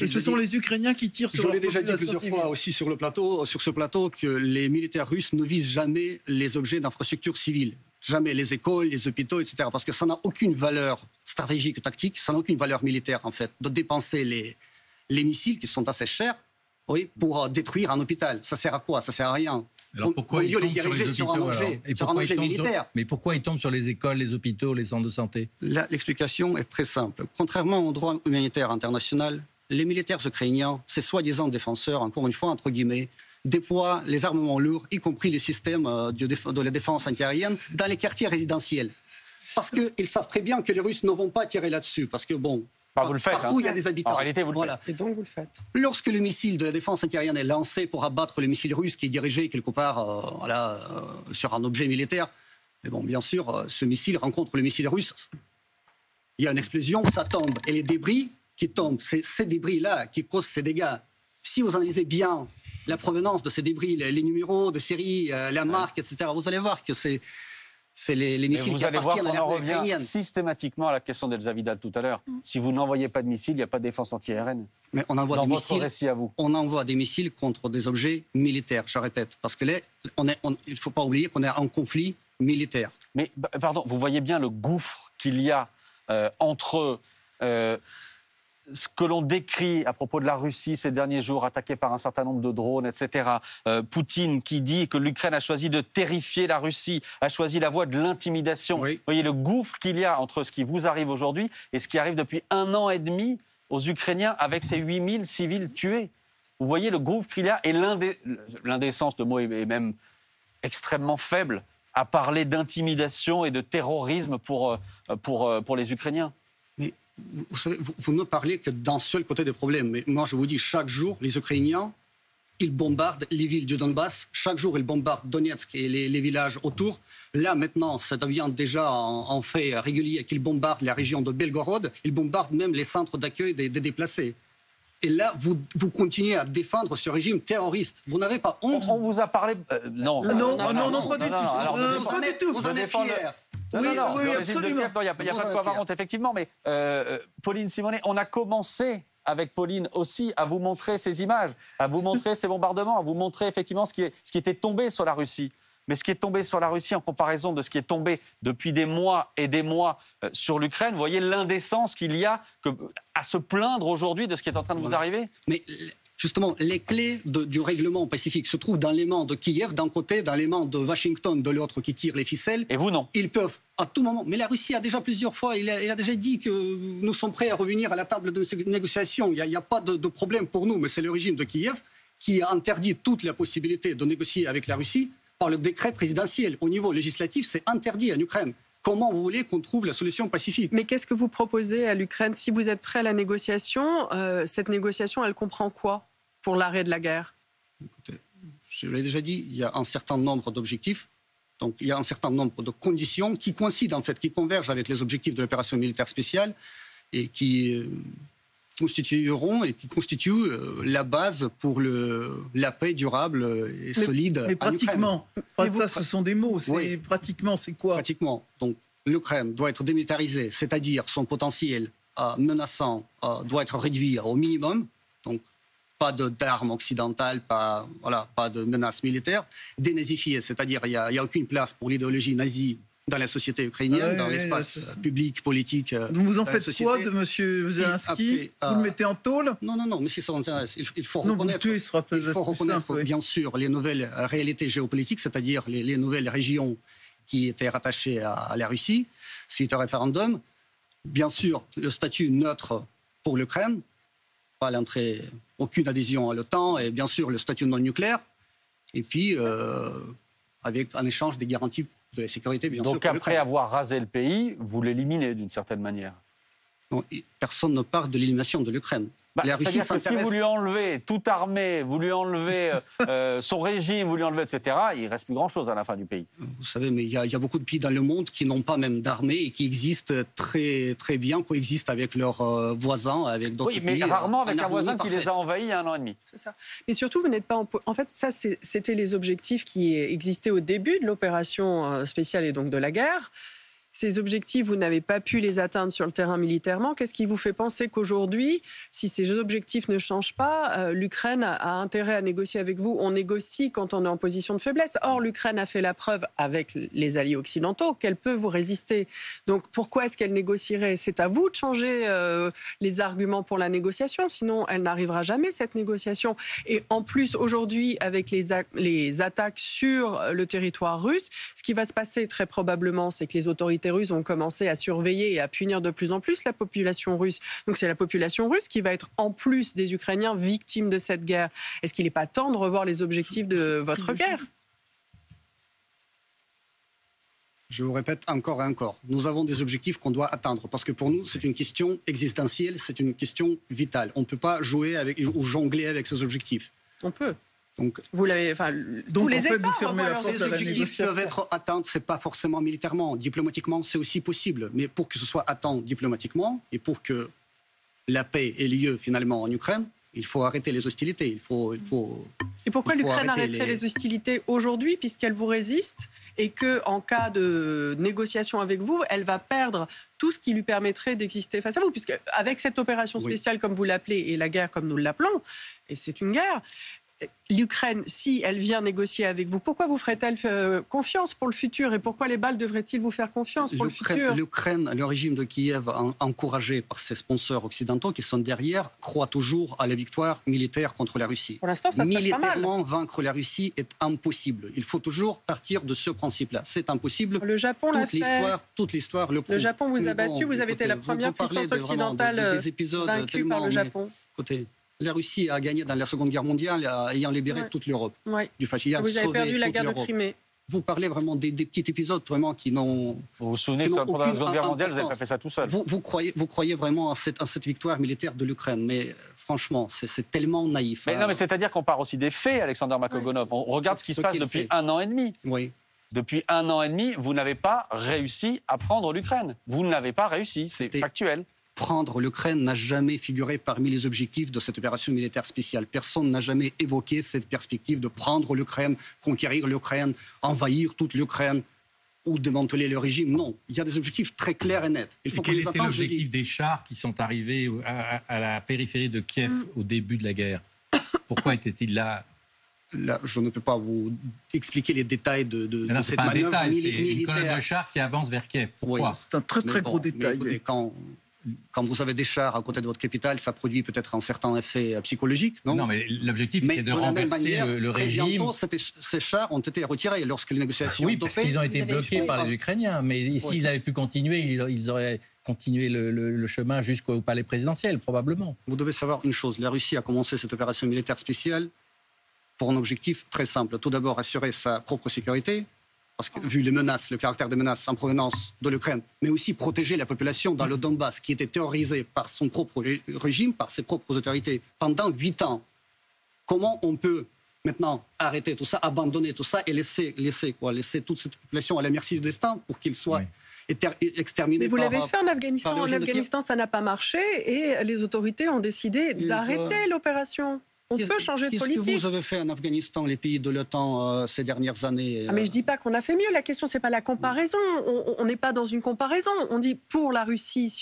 et ce sont les Ukrainiens qui tirent sur Je l'ai déjà dit plusieurs fois aussi sur ce plateau, que les militaires russes ne visent jamais les objets d'infrastructures civiles. Jamais les écoles, les hôpitaux, etc. Parce que ça n'a aucune valeur stratégique, tactique, ça n'a aucune valeur militaire, en fait, de dépenser les missiles, qui sont assez chers, pour détruire un hôpital. Ça sert à quoi? Ça sert à rien. Alors pourquoi ils tombent sur les hôpitaux, sur un objet militaire. Mais pourquoi ils tombent sur les écoles, les hôpitaux, les centres de santé? L'explication est très simple. Contrairement au droit humanitaire international, les militaires ukrainiens, ces soi-disant défenseurs, encore une fois, entre guillemets, déploient les armements lourds, y compris les systèmes de la défense antiaérienne, dans les quartiers résidentiels. Parce qu'ils savent très bien que les Russes ne vont pas tirer là-dessus. Parce que, bon, vous le faites, partout, il y a des habitants. En réalité, vous le faites. Et donc, vous le faites. Lorsque le missile de la défense antiaérienne est lancé pour abattre le missile russe qui est dirigé quelque part sur un objet militaire, mais bon, bien sûr, ce missile rencontre le missile russe. Il y a une explosion, ça tombe. Et les débris qui tombent, c'est ces débris-là qui causent ces dégâts. si vous analysez bien la provenance de ces débris, les numéros de série, la marque, etc., vous allez voir que c'est les missiles qui appartiennent à l'armée ukrainienne. On revient systématiquement à la question d'Elsa Vidal tout à l'heure. Si vous n'envoyez pas de missiles, il n'y a pas de défense anti-aérienne. Mais on envoie Dans des votre missiles. récit à vous. On envoie des missiles contre des objets militaires, je répète. Parce que là, il ne faut pas oublier qu'on est en conflit militaire. Mais, pardon, vous voyez bien le gouffre qu'il y a entre ce que l'on décrit à propos de la Russie ces derniers jours, attaquée par un certain nombre de drones, etc. Poutine qui dit que l'Ukraine a choisi de terrifier la Russie, a choisi la voie de l'intimidation. Oui. Vous voyez le gouffre qu'il y a entre ce qui vous arrive aujourd'hui et ce qui arrive depuis 1 an et demi aux Ukrainiens avec ces 8000 civils tués. Vous voyez le gouffre qu'il y a et l'indécence, le mot est même extrêmement faible, à parler d'intimidation et de terrorisme pour les Ukrainiens. Mais vous savez, vous ne parlez que d'un seul côté des problèmes. Mais moi, je vous dis, chaque jour, les Ukrainiens, ils bombardent les villes du Donbass. Chaque jour, ils bombardent Donetsk et les villages autour. Là, maintenant, ça devient déjà un fait régulier qu'ils bombardent la région de Belgorod. Ils bombardent même les centres d'accueil des déplacés. Et là, vous continuez à défendre ce régime terroriste. Vous n'avez pas honte? On vous a parlé... non, pas du tout. Vous en êtes fiers. Non, Oui, le régime de absolument. Kiev, il n'y a pas de quoi avoir honte, effectivement. Mais Pauline Simonet, on a commencé avec Pauline aussi à vous montrer ces images, à vous montrer ces bombardements, à vous montrer effectivement ce qui était tombé sur la Russie. Mais ce qui est tombé sur la Russie en comparaison de ce qui est tombé depuis des mois et des mois sur l'Ukraine, vous voyez l'indécence qu'il y a à se plaindre aujourd'hui de ce qui est en train de vous arriver? Mais justement, les clés du règlement pacifique se trouvent dans les mains de Kiev d'un côté, dans les mains de Washington de l'autre qui tire les ficelles. Et vous, non? Ils peuvent à tout moment. Mais la Russie a déjà plusieurs fois, il a déjà dit que nous sommes prêts à revenir à la table de négociation. Il n'y a pas de problème pour nous, mais c'est le régime de Kiev qui a interdit toute la possibilité de négocier avec la Russie par le décret présidentiel. Au niveau législatif, c'est interdit en Ukraine. Comment vous voulez qu'on trouve la solution pacifique? Mais qu'est-ce que vous proposez à l'Ukraine? Si vous êtes prêt à la négociation, cette négociation, elle comprend quoi pour l'arrêt de la guerre? Écoutez, je l'ai déjà dit, il y a un certain nombre d'objectifs. Donc il y a un certain nombre de conditions qui coïncident en fait, qui convergent avec les objectifs de l'opération militaire spéciale et qui constitueront et qui constituent la base pour la paix durable et solide. Mais pratiquement, ça, ce sont des mots. Oui. Pratiquement, c'est quoi? Pratiquement. Donc l'Ukraine doit être démilitarisée, c'est-à-dire son potentiel menaçant doit être réduit au minimum. Donc pas d'armes occidentales, pas de menaces militaires. Dénazifiée, c'est-à-dire il n'y a aucune place pour l'idéologie nazie dans la société ukrainienne, dans l'espace public, politique. Donc vous en faites quoi de M. Zelensky? Vous le mettez en tôle? Non, mais si ça vous intéresse, il faut reconnaître bien sûr les nouvelles réalités géopolitiques, c'est-à-dire les nouvelles régions qui étaient rattachées à la Russie suite au référendum. Bien sûr, le statut neutre pour l'Ukraine, pas l'entrée, aucune adhésion à l'OTAN, et bien sûr le statut non nucléaire, et puis avec un échange des garanties de la sécurité, bien sûr. Donc après avoir rasé le pays, vous l'éliminez d'une certaine manière? Non, personne ne parle de l'élimination de l'Ukraine. C'est-à-dire que si vous lui enlevez toute armée, vous lui enlevez son régime, vous lui enlevez, etc., il ne reste plus grand-chose à la fin du pays. Vous savez, mais il y a beaucoup de pays dans le monde qui n'ont pas même d'armée et qui existent très, très bien, coexistent avec leurs voisins, avec d'autres pays. Oui, mais rarement avec un voisin qui les a envahis il y a 1 an et demi. C'est ça. Mais surtout, vous n'êtes pas... En fait, ça, c'était les objectifs qui existaient au début de l'opération spéciale et donc de la guerre. Ces objectifs, vous n'avez pas pu les atteindre sur le terrain militairement. Qu'est-ce qui vous fait penser qu'aujourd'hui, si ces objectifs ne changent pas, l'Ukraine a intérêt à négocier avec vous? On négocie quand on est en position de faiblesse. Or, l'Ukraine a fait la preuve avec les alliés occidentaux qu'elle peut vous résister. Donc, pourquoi est-ce qu'elle négocierait? C'est à vous de changer les arguments pour la négociation. Sinon, elle n'arrivera jamais, cette négociation. Et en plus, aujourd'hui, avec les attaques sur le territoire russe, ce qui va se passer très probablement, c'est que les autorités russes ont commencé à surveiller et à punir de plus en plus la population russe. Donc c'est la population russe qui va être, en plus des Ukrainiens, victime de cette guerre. Est-ce qu'il n'est pas temps de revoir les objectifs de votre guerre? Je vous répète encore et encore, nous avons des objectifs qu'on doit atteindre, parce que pour nous, c'est une question existentielle, c'est une question vitale. On ne peut pas jouer avec ou jongler avec ces objectifs. On peut. Donc, vous l'avez, donc en fait, vous fermez la porte à la négociation. Les objectifs peuvent être atteints, c'est pas forcément militairement, diplomatiquement, c'est aussi possible. Mais pour que ce soit atteint diplomatiquement et pour que la paix ait lieu finalement en Ukraine, Il faut arrêter les hostilités. Et pourquoi l'Ukraine arrêterait les hostilités aujourd'hui, puisqu'elle vous résiste, et qu'en cas de négociation avec vous, elle va perdre tout ce qui lui permettrait d'exister face à vous, puisque avec cette opération spéciale, comme vous l'appelez, et la guerre comme nous l'appelons, et c'est une guerre, l'Ukraine, si elle vient négocier avec vous, pourquoi vous ferait-elle confiance pour le futur, et pourquoi les balles devraient-ils vous faire confiance pour le futur? L'Ukraine, le régime de Kiev, encouragé par ses sponsors occidentaux qui sont derrière, croit toujours à la victoire militaire contre la Russie. Pour l'instant, ça se passe pas mal. Militairement, vaincre la Russie est impossible. Il faut toujours partir de ce principe-là. C'est impossible. Le Japon l'a fait. Toute l'histoire le prouve. Le Japon vous a battu, vous avez été la première puissance occidentale vaincue par le Japon. La Russie a gagné dans la Seconde Guerre mondiale ayant libéré toute l'Europe du fascisme. Vous avez perdu la guerre de Crimée. Vous parlez vraiment des petits épisodes vraiment qui n'ont... Vous vous souvenez que pendant la Seconde Guerre mondiale, vous n'avez pas fait ça tout seul. Vous croyez vraiment à cette victoire militaire de l'Ukraine, mais franchement, c'est tellement naïf. Mais non, mais c'est-à-dire qu'on part aussi des faits, Alexander Makogonov. On regarde ce qui se passe depuis 1 an et demi. Oui. Depuis 1 an et demi, vous n'avez pas réussi à prendre l'Ukraine. Vous ne l'avez pas réussi, c'est factuel. Prendre l'Ukraine n'a jamais figuré parmi les objectifs de cette opération militaire spéciale. Personne n'a jamais évoqué cette perspective de prendre l'Ukraine, conquérir l'Ukraine, envahir toute l'Ukraine ou démanteler le régime. Non, il y a des objectifs très clairs et nets. Et quel était l'objectif des chars qui sont arrivés à la périphérie de Kiev au début de la guerre? Pourquoi étaient-ils là? Là, je ne peux pas vous expliquer les détails de cette pas manœuvre un détail, militaire. C'est une colonne de chars qui avance vers Kiev. Pourquoi? Oui. C'est un très très gros détail. Écoutez, quand vous avez des chars à côté de votre capitale, ça produit peut-être un certain effet psychologique, non? Non, mais l'objectif était de renverser le régime. Bientôt, ces chars ont été retirés lorsque les négociations ont été parce qu'ils ont été bloqués par les Ukrainiens. Mais s'ils avaient pu continuer, ils auraient continué le chemin jusqu'au palais présidentiel, probablement. Vous devez savoir une chose. La Russie a commencé cette opération militaire spéciale pour un objectif très simple. Tout d'abord, assurer sa propre sécurité, parce que vu les menaces, le caractère des menaces en provenance de l'Ukraine, mais aussi protéger la population dans le Donbass, qui était terrorisée par son propre régime, par ses propres autorités, pendant 8 ans. Comment on peut maintenant arrêter tout ça, abandonner tout ça et laisser toute cette population à la merci du destin pour qu'il soit exterminé? Mais vous l'avez fait en Afghanistan. En Afghanistan, ça n'a pas marché et les autorités ont décidé d'arrêter l'opération. On peut changer de politique. Qu'est-ce que vous avez fait en Afghanistan, les pays de l'OTAN, ces dernières années? Mais je ne dis pas qu'on a fait mieux. La question, ce n'est pas la comparaison. On n'est pas dans une comparaison. On dit pour la Russie,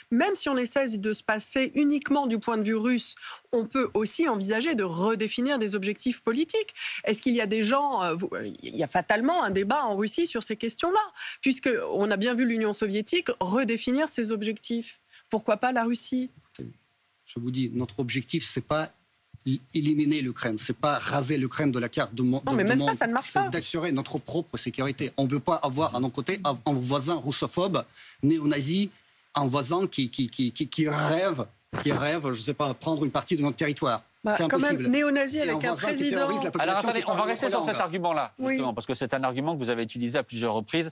même si on essaie de se passer uniquement du point de vue russe, on peut aussi envisager de redéfinir des objectifs politiques. Est-ce qu'il y a des gens... il y a fatalement un débat en Russie sur ces questions-là, puisqu'on a bien vu l'Union soviétique redéfinir ses objectifs. Pourquoi pas la Russie? Je vous dis, notre objectif, ce n'est pas éliminer l'Ukraine, c'est pas raser l'Ukraine de la carte du monde. Non, mais même ça ne marche pas. C'est d'assurer notre propre sécurité. On ne veut pas avoir à nos côtés un voisin russophobe, néo-nazi, un voisin qui rêve, je ne sais pas, prendre une partie de notre territoire. C'est impossible. Quand même, néo-nazi avec un président... Alors attendez, on va rester sur cet argument-là, justement, parce que c'est un argument que vous avez utilisé à plusieurs reprises,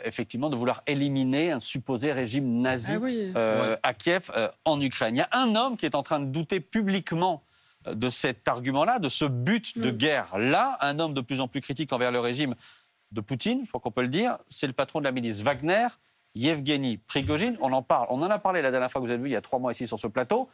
effectivement, de vouloir éliminer un supposé régime nazi à Kiev, en Ukraine. Il y a un homme qui est en train de douter publiquement de cet argument-là, de ce but de guerre-là, un homme de plus en plus critique envers le régime de Poutine, je crois qu'on peut le dire, c'est le patron de la milice Wagner, Yevgeny Prigojine. On en a parlé la dernière fois que vous avez vu, il y a 3 mois ici sur ce plateau.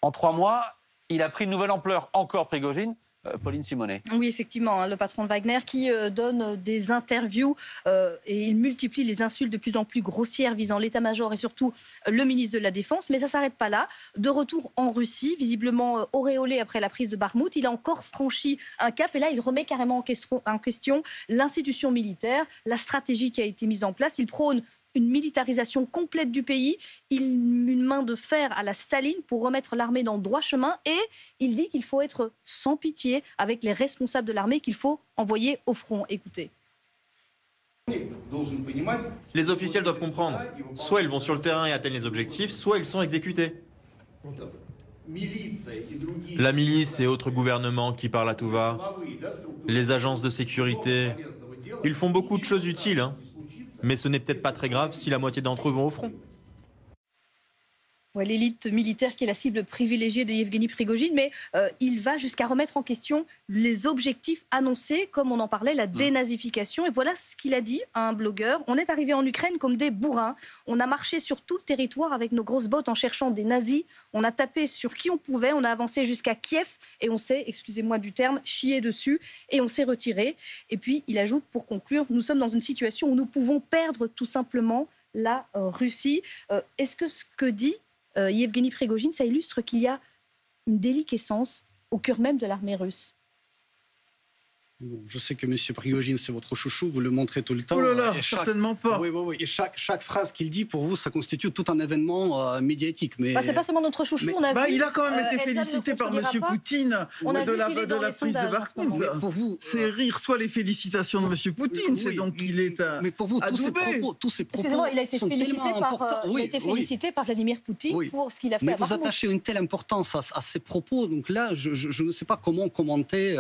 En 3 mois, il a pris une nouvelle ampleur, encore Prigojine. Pauline Simonet. Oui, effectivement, le patron de Wagner qui donne des interviews et il multiplie les insultes de plus en plus grossières visant l'état-major et surtout le ministre de la Défense. Mais ça ne s'arrête pas là. De retour en Russie, visiblement auréolé après la prise de Bakhmout, il a encore franchi un cap et là, il remet carrément en question l'institution militaire, la stratégie qui a été mise en place. Il prône une militarisation complète du pays, une main de fer à la Staline pour remettre l'armée dans le droit chemin et il dit qu'il faut être sans pitié avec les responsables de l'armée qu'il faut envoyer au front. Écoutez. Les officiels doivent comprendre. Soit ils vont sur le terrain et atteignent les objectifs, soit ils sont exécutés. La milice et autres gouvernements qui parlent à tout va, les agences de sécurité, ils font beaucoup de choses utiles, mais ce n'est peut-être pas très grave si la moitié d'entre eux vont au front. Ouais, l'élite militaire qui est la cible privilégiée de Yevgeny Prigojine, mais il va jusqu'à remettre en question les objectifs annoncés, comme on en parlait, la dénazification. Et voilà ce qu'il a dit à un blogueur. On est arrivé en Ukraine comme des bourrins. On a marché sur tout le territoire avec nos grosses bottes en cherchant des nazis. On a tapé sur qui on pouvait. On a avancé jusqu'à Kiev et on s'est, excusez-moi du terme, chié dessus et on s'est retiré. Et puis il ajoute pour conclure, nous sommes dans une situation où nous pouvons perdre tout simplement la Russie. Est-ce que ce que dit Yevgeny Prigojine, ça illustre qu'il y a une déliquescence au cœur même de l'armée russe? Bon, je sais que M. Prigojine, c'est votre chouchou, vous le montrez tout le temps. Oh là là, certainement pas. Oui. Et chaque phrase qu'il dit, pour vous, ça constitue tout un événement médiatique. Mais c'est pas seulement notre chouchou, on a vu... Il a quand même été félicité par M. Poutine de la prise de Bakhmout. Pour vous, il reçoit les félicitations de M. Poutine, c'est donc qu'il est mais pour vous, tous ces propos Excusez-moi, il a été sont félicité par Vladimir Poutine pour ce qu'il a fait. Mais vous attachez une telle importance à ces propos, donc là, je ne sais pas comment commenter...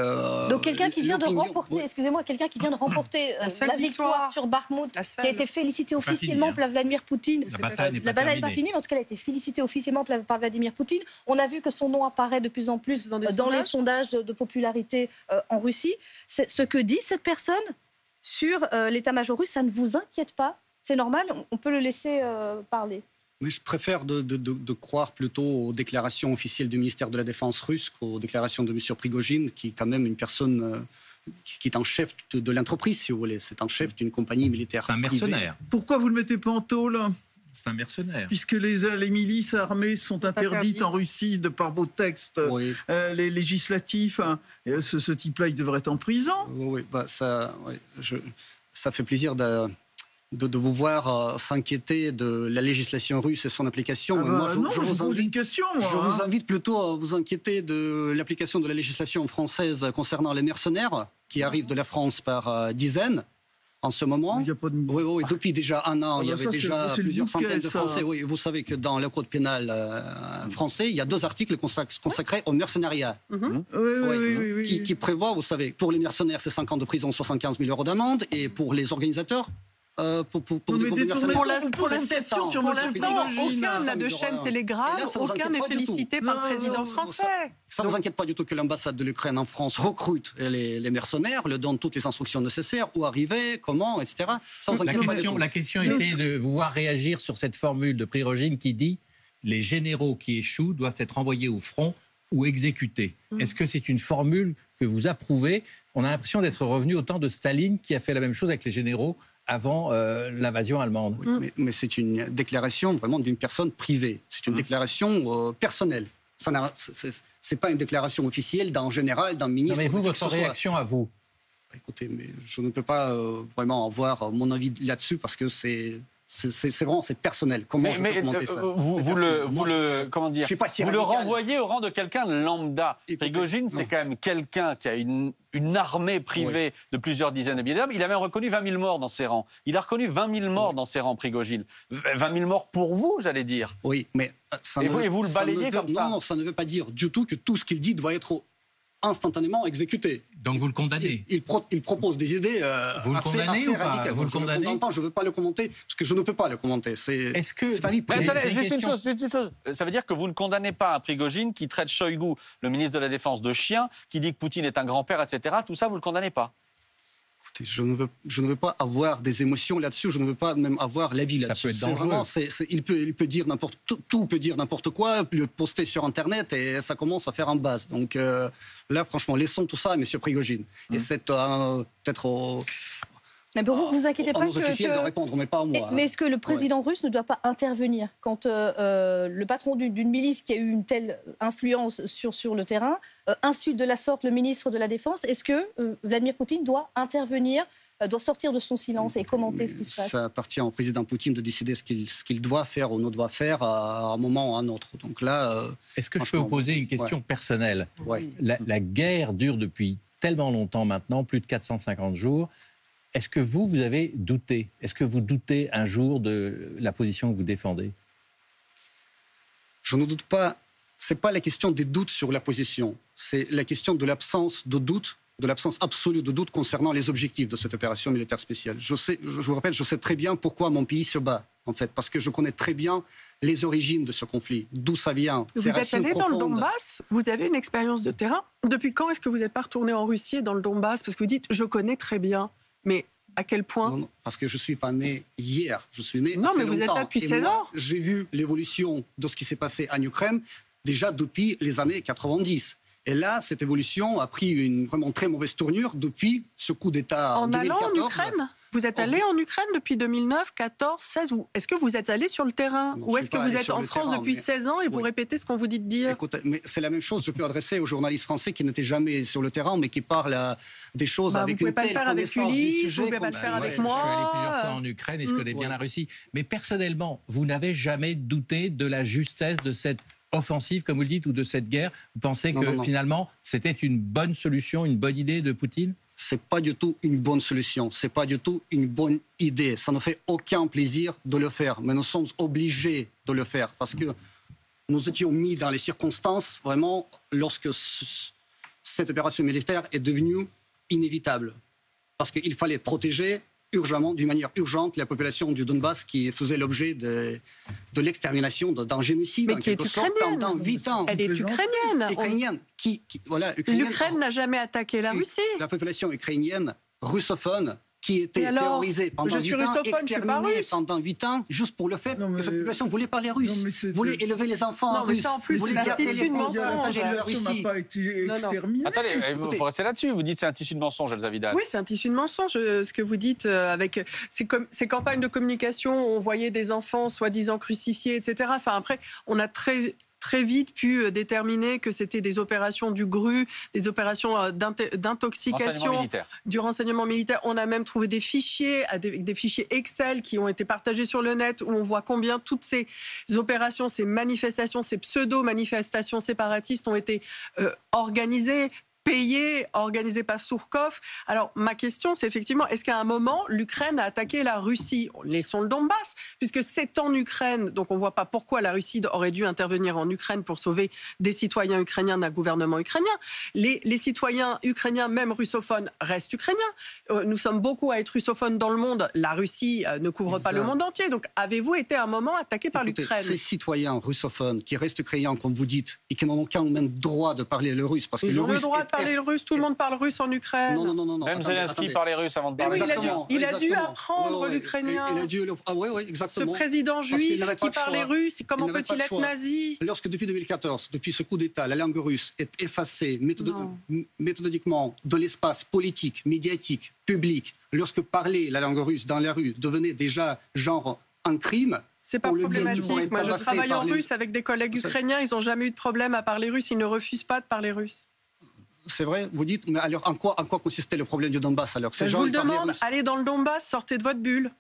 donc quelqu'un qui vient de remporter, excusez-moi, quelqu'un qui vient de remporter la victoire sur Bakhmout, qui a été félicité officiellement par Vladimir Poutine. La bataille n'est pas finie, mais en tout cas, elle a été félicitée officiellement par Vladimir Poutine. On a vu que son nom apparaît de plus en plus dans les sondages de popularité en Russie. Ce que dit cette personne sur l'état-major russe, ça ne vous inquiète pas? C'est normal, on peut le laisser parler. Mais je préfère de croire plutôt aux déclarations officielles du ministère de la Défense russe qu'aux déclarations de M. Prigojine, qui est quand même une personne qui est un chef de l'entreprise, si vous voulez. C'est un chef d'une compagnie militaire. C'est un mercenaire. Pourquoi vous le mettez pas en taule? C'est un mercenaire. Puisque les milices armées sont interdites en Russie de par vos textes les législatifs. Ce type-là, il devrait être en prison. Ça fait plaisir de vous voir s'inquiéter de la législation russe et son application. Je vous pose une question. Je vous invite plutôt à vous inquiéter de l'application de la législation française concernant les mercenaires qui arrivent de la France par dizaines en ce moment. Oui, depuis déjà un an, il y avait déjà plusieurs centaines de Français. Oui, vous savez que dans le code pénal français, il y a 2 articles consacrés au mercenariat. Qui prévoient, vous savez, pour les mercenaires, c'est 5 ans de prison, 75 000 € d'amende, et pour les organisateurs, pour l'instant, aucun n'a de chaîne Telegram, aucun n'est félicité par le président français. Ça ne vous inquiète pas du tout que l'ambassade de l'Ukraine en France recrute les mercenaires, leur donne toutes les instructions nécessaires, où arriver, comment, etc. La question était de vous voir réagir sur cette formule de Prigojine qui dit « les généraux qui échouent doivent être envoyés au front ou exécutés ». Est-ce que c'est une formule que vous approuvez? On a l'impression d'être revenu au temps de Staline qui a fait la même chose avec les généraux avant l'invasion allemande. Oui, mais c'est une déclaration vraiment d'une personne privée. C'est une déclaration personnelle. Ce n'est pas une déclaration officielle d'un général, d'un ministre. Non, mais vous, votre réaction à vous? Écoutez, mais je ne peux pas vraiment avoir mon avis là-dessus parce que c'est vraiment personnel. Comment je peux commenter ça? Vous le renvoyez au rang de quelqu'un de lambda. Prigojine, c'est quand même quelqu'un qui a une armée privée de plusieurs dizaines de milliers d'hommes. Il a même reconnu 20 000 morts dans ses rangs. Il a reconnu 20 000 morts dans ses rangs, Prigojine. 20 000 morts pour vous, j'allais dire. Oui, mais vous le balayez comme ça. Non, ça ne veut pas dire du tout que tout ce qu'il dit doit être instantanément exécuté. Donc vous le condamnez? Il propose des idées assez radicales. Vous le condamnez? Je ne veux pas le commenter, parce que je ne peux pas le commenter. C'est un avis juste une chose. Ça veut dire que vous ne condamnez pas un Prigojine qui traite Shoigu, le ministre de la Défense, de chien, qui dit que Poutine est un grand-père, etc. Tout ça, vous ne le condamnez pas? Je ne veux pas avoir des émotions là-dessus, je ne veux pas même avoir l'avis là-dessus. Ça peut être dangereux. Il peut dire tout peut dire n'importe quoi, le poster sur Internet et ça commence à faire un buzz. Donc là, franchement, laissons tout ça à M. Prigojine. Et c'est peut-être Mais pour vous, vous inquiétez pas aux officiels de répondre, mais pas à moi. Mais est-ce que le président russe ne doit pas intervenir quand le patron d'une milice qui a eu une telle influence sur le terrain insulte de la sorte le ministre de la Défense? Est-ce que Vladimir Poutine doit intervenir, doit sortir de son silence et commenter ce qui se passe? Ça appartient au président Poutine de décider ce qu'il doit faire ou ne doit faire à un moment ou à un autre. Donc là, est-ce que je peux vous poser une question personnelle? La guerre dure depuis tellement longtemps maintenant, plus de 450 jours. Est-ce que vous avez douté? Est-ce que vous doutez un jour de la position que vous défendez? Je ne doute pas. Ce n'est pas la question des doutes sur la position. C'est la question de l'absence de doute, de l'absence absolue de doute concernant les objectifs de cette opération militaire spéciale. Je vous rappelle, je sais très bien pourquoi mon pays se bat, en fait, parce que je connais très bien les origines de ce conflit, d'où ça vient. Vous êtes allé dans le Donbass, vous avez une expérience de terrain. Depuis quand est-ce que vous n'êtes pas retourné en Russie et dans le Donbass? Parce que vous dites, je connais très bien, mais à quel point? Non, parce que je ne suis pas né hier, je suis né non, assez mais vous longtemps. êtes là depuis 16 ans. J'ai vu l'évolution de ce qui s'est passé en Ukraine déjà depuis les années 90. Et là, cette évolution a pris une vraiment très mauvaise tournure depuis ce coup d'État en 2014. En allant en Ukraine? Vous êtes allé en Ukraine depuis 2009, 14, 16 est-ce que vous êtes allé sur le terrain? Non, ou est-ce que vous êtes en France depuis 16 ans et vous répétez ce qu'on vous dit de dire? Écoute, mais c'est la même chose, je peux adresser aux journalistes français qui n'étaient jamais sur le terrain, mais qui parlent des choses avec une telle connaissance du sujet. Vous ne pouvez pas le faire avec moi. Je suis allé plusieurs fois en Ukraine et je connais bien la Russie. Mais personnellement, vous n'avez jamais douté de la justesse de cette offensive, comme vous le dites, ou de cette guerre? Vous pensez que finalement, c'était une bonne solution, une bonne idée de Poutine? C'est pas du tout une bonne solution, c'est pas du tout une bonne idée. Ça ne fait aucun plaisir de le faire, mais nous sommes obligés de le faire parce que nous étions mis dans les circonstances vraiment lorsque cette opération militaire est devenue inévitable. Parce qu'il fallait protéger urgemment, d'une manière urgente, la population du Donbass qui faisait l'objet de l'extermination, d'un génocide, mais qui est ukrainienne. Pendant 8 ans. Elle est ukrainienne. Ukrainienne. L'Ukraine n'a jamais attaqué la Russie. La population ukrainienne russophone qui était terrorisée pendant 8 ans, exterminée pendant 8 ans, juste pour le fait que cette population voulait parler russe, voulait élever les enfants russes, voulait garder les mensonge. de Russie. Pas été exterminée. Attendez, il faut rester là-dessus. Vous dites c'est un tissu de mensonge, Elsa Vidal. Oui, c'est un tissu de mensonge, ce que vous dites avec ces campagnes de communication. On voyait des enfants soi-disant crucifiés, etc. Enfin, après, on a très vite pu déterminer que c'était des opérations du GRU, des opérations d'intoxication, du renseignement militaire. On a même trouvé des fichiers, des fichiers Excel qui ont été partagés sur le net où on voit combien toutes ces opérations, ces manifestations, ces pseudo-manifestations séparatistes ont été organisées, payé, organisé par Surkov. Alors, ma question, c'est effectivement, est-ce qu'à un moment, l'Ukraine a attaqué la Russie? Laissons le Donbass, puisque c'est en Ukraine, donc on ne voit pas pourquoi la Russie aurait dû intervenir en Ukraine pour sauver des citoyens ukrainiens d'un gouvernement ukrainien. Les citoyens ukrainiens, même russophones, restent ukrainiens. Nous sommes beaucoup à être russophones dans le monde. La Russie ne couvre pas le monde entier. Donc, avez-vous été à un moment attaqué par l'Ukraine? Ces citoyens russophones qui restent ukrainiens, comme vous dites, et qui n'ont aucun même droit de parler le russe, parce que le russe parler le russe, tout le monde parle russe en Ukraine. Non. Même Zelensky parlait russe avant de parler. Il a dû apprendre l'ukrainien. Oui, exactement. Ce président juif qui parlait russe, comment peut-il être nazi? Lorsque depuis 2014, depuis ce coup d'État, la langue russe est effacée méthodiquement de l'espace politique, médiatique, public, lorsque parler la langue russe dans la rue devenait déjà genre un crime. C'est pas problématique. Moi, je travaille en russe avec des collègues ukrainiens. Ils n'ont jamais eu de problème à parler russe. Ils ne refusent pas de parler russe. C'est vrai, vous dites, mais alors en quoi consistait le problème du Donbass alors? Je vous le demande, allez dans le Donbass, sortez de votre bulle.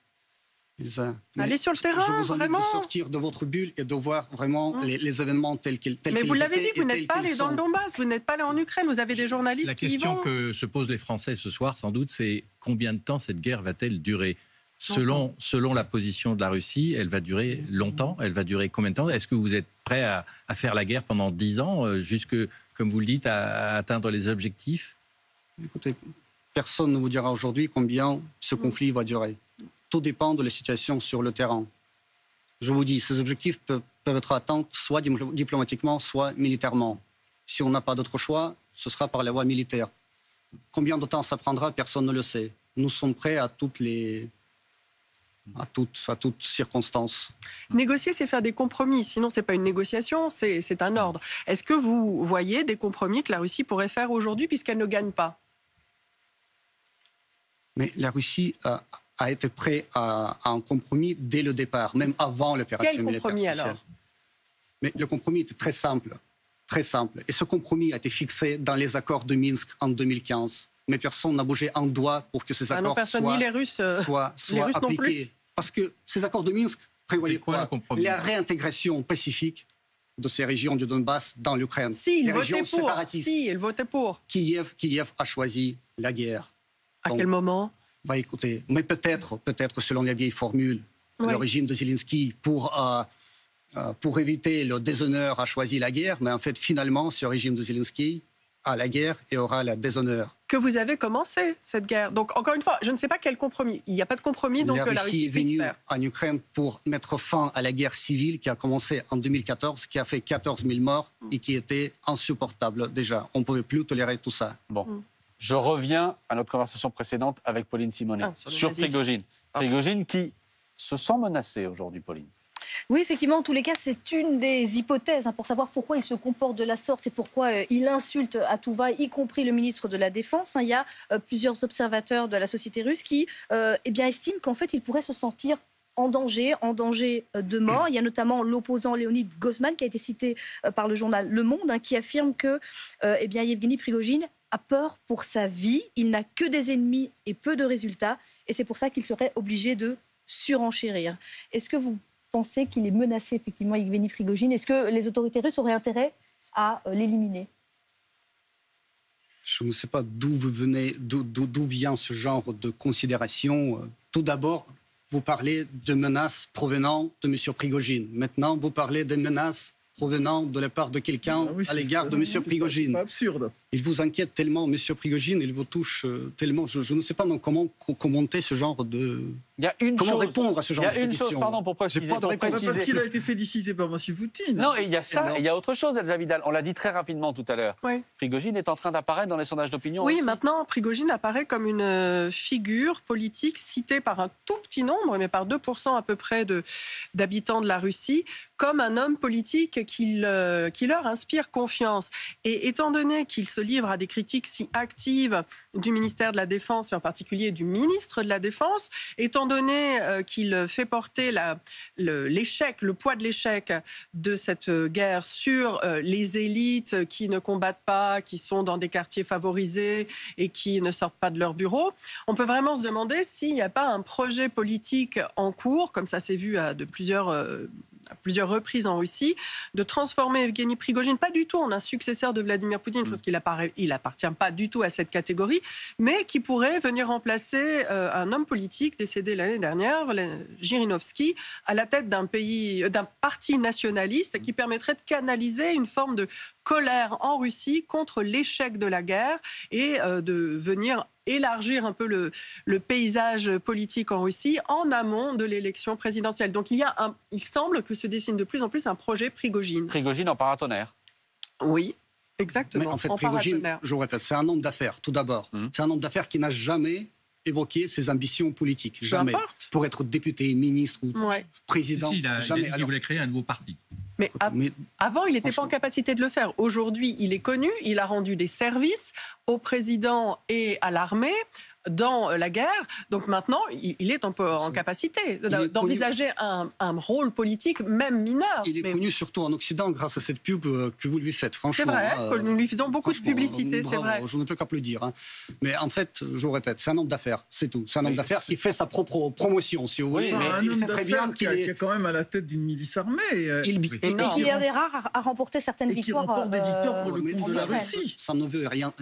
Allez sur le terrain, je vous vraiment. De sortir de votre bulle et de voir vraiment les événements tels qu'ils étaient. Mais vous l'avez dit, vous n'êtes pas allé dans le Donbass, vous n'êtes pas allé en Ukraine, vous avez des journalistes qui y vont. La question que se posent les Français ce soir, sans doute, c'est combien de temps cette guerre va-t-elle durer? Selon la position de la Russie, elle va durer longtemps. Elle va durer combien de temps? Est-ce que vous êtes prêt à faire la guerre pendant 10 ans, jusque, comme vous le dites, à atteindre les objectifs? Écoutez, personne ne vous dira aujourd'hui combien ce conflit va durer. Tout dépend de la situation sur le terrain. Je vous dis, ces objectifs peuvent être atteints soit diplomatiquement, soit militairement. Si on n'a pas d'autre choix, ce sera par la voie militaire. Combien de temps ça prendra, personne ne le sait. Nous sommes prêts à toutes circonstances. Négocier, c'est faire des compromis. Sinon, ce n'est pas une négociation, c'est un ordre. Est-ce que vous voyez des compromis que la Russie pourrait faire aujourd'hui puisqu'elle ne gagne pas? Mais la Russie a été prête à un compromis dès le départ, même avant l'opération militaire spéciale. Quel compromis alors? Mais le compromis était très simple. Très simple. Et ce compromis a été fixé dans les accords de Minsk en 2015. Mais personne n'a bougé un doigt pour que ces accords soient appliqués. Parce que ces accords de Minsk prévoyaient quoi? La réintégration pacifique de ces régions du Donbass dans l'Ukraine. Si, ils votaient pour. Kiev a choisi la guerre. À quel moment? Écoutez, mais peut-être selon les vieilles formules, le régime de Zelensky, pour éviter le déshonneur, a choisi la guerre. Mais en fait, finalement, ce régime de Zelensky à la guerre et aura le déshonneur. Que vous avez commencé cette guerre. Donc encore une fois, je ne sais pas quel compromis. Il n'y a pas de compromis, donc la Russie puisse faire. La Russie est venue en Ukraine pour mettre fin à la guerre civile qui a commencé en 2014, qui a fait 14 000 morts et qui était insupportable déjà. On ne pouvait plus tolérer tout ça. Bon, je reviens à notre conversation précédente avec Pauline Simonet sur Prigojine. Prigojine qui se sent menacé aujourd'hui, Pauline. Oui, effectivement, en tous les cas, c'est une des hypothèses pour savoir pourquoi il se comporte de la sorte et pourquoi il insulte à tout va, y compris le ministre de la Défense. Il y a plusieurs observateurs de la société russe qui estiment qu'en fait, il pourrait se sentir en danger de mort. Il y a notamment l'opposant Léonid Gozman qui a été cité par le journal Le Monde, qui affirme que Yevgeny Prigojine a peur pour sa vie. Il n'a que des ennemis et peu de résultats. Et c'est pour ça qu'il serait obligé de surenchérir. Est-ce que vous pensez qu'il est menacé, effectivement, Yevgeny Prigojine? Est-ce que les autorités russes auraient intérêt à l'éliminer? Je ne sais pas d'où vous venez, d'où vient ce genre de considération. Tout d'abord, vous parlez de menaces provenant de M. Prigojine. Maintenant, vous parlez de menaces provenant de la part de quelqu'un à l'égard de M. Prigojine. C'est absurde. Il vous inquiète tellement, M. Prigojine, il vous touche tellement. Je ne sais pas comment commenter ce genre de... Comment répondre à ce genre de question? Il y a une chose, pardon, pour préciser. Parce qu'il a été félicité par M. Poutine. Non, et il y a ça, et il y a autre chose, Elsa Vidal. On l'a dit très rapidement tout à l'heure. Oui. Prigojine est en train d'apparaître dans les sondages d'opinion. Oui, aussi. maintenant, Prigojine apparaît comme une figure politique citée par un tout petit nombre, mais par 2% à peu près d'habitants de la Russie, comme un homme politique qui leur inspire confiance. Et étant donné qu'il se livre à des critiques si actives du ministère de la Défense, et en particulier du ministre de la Défense, étant donné qu'il fait porter le poids de l'échec de cette guerre sur les élites qui ne combattent pas, qui sont dans des quartiers favorisés et qui ne sortent pas de leur bureau, on peut vraiment se demander s'il n'y a pas un projet politique en cours, comme ça s'est vu à plusieurs reprises en Russie, de transformer Yevgeny Prigojine, pas du tout en un successeur de Vladimir Poutine, chose qu'il n'appartient pas du tout à cette catégorie, mais qui pourrait venir remplacer un homme politique décédé l'année dernière, Zhirinovsky, à la tête d'un parti nationaliste qui permettrait de canaliser une forme de colère en Russie contre l'échec de la guerre et de venir élargir un peu le paysage politique en Russie en amont de l'élection présidentielle. Donc il semble que se dessine de plus en plus un projet Prigojine. Prigojine en paratonnerre. Oui, exactement. Mais en fait, Prigojine, je vous répète, c'est un homme d'affaires, tout d'abord. C'est un homme d'affaires qui n'a jamais évoqué ses ambitions politiques. Jamais. Pour être député, ministre ou président. Jamais. Il voulait créer un nouveau parti. Mais avant, il n'était pas en capacité de le faire. Aujourd'hui, il est connu, il a rendu des services au président et à l'armée dans la guerre. Donc maintenant, il est un peu en capacité d'envisager un rôle politique, même mineur. Il est connu surtout en Occident grâce à cette pub que vous lui faites, franchement. C'est vrai, que nous lui faisons beaucoup de publicité, c'est vrai. Je ne peux qu'applaudir. Hein. Mais en fait, je vous répète, c'est un homme d'affaires, c'est tout. C'est un homme d'affaires qui fait sa propre promotion, si vous voulez. Mais un homme d'affaires qui est quand même à la tête d'une milice armée. Et qui est un des rares à remporter certaines victoires. Qui remporte des victoires pour le compte de la Russie. Ça ne veut rien...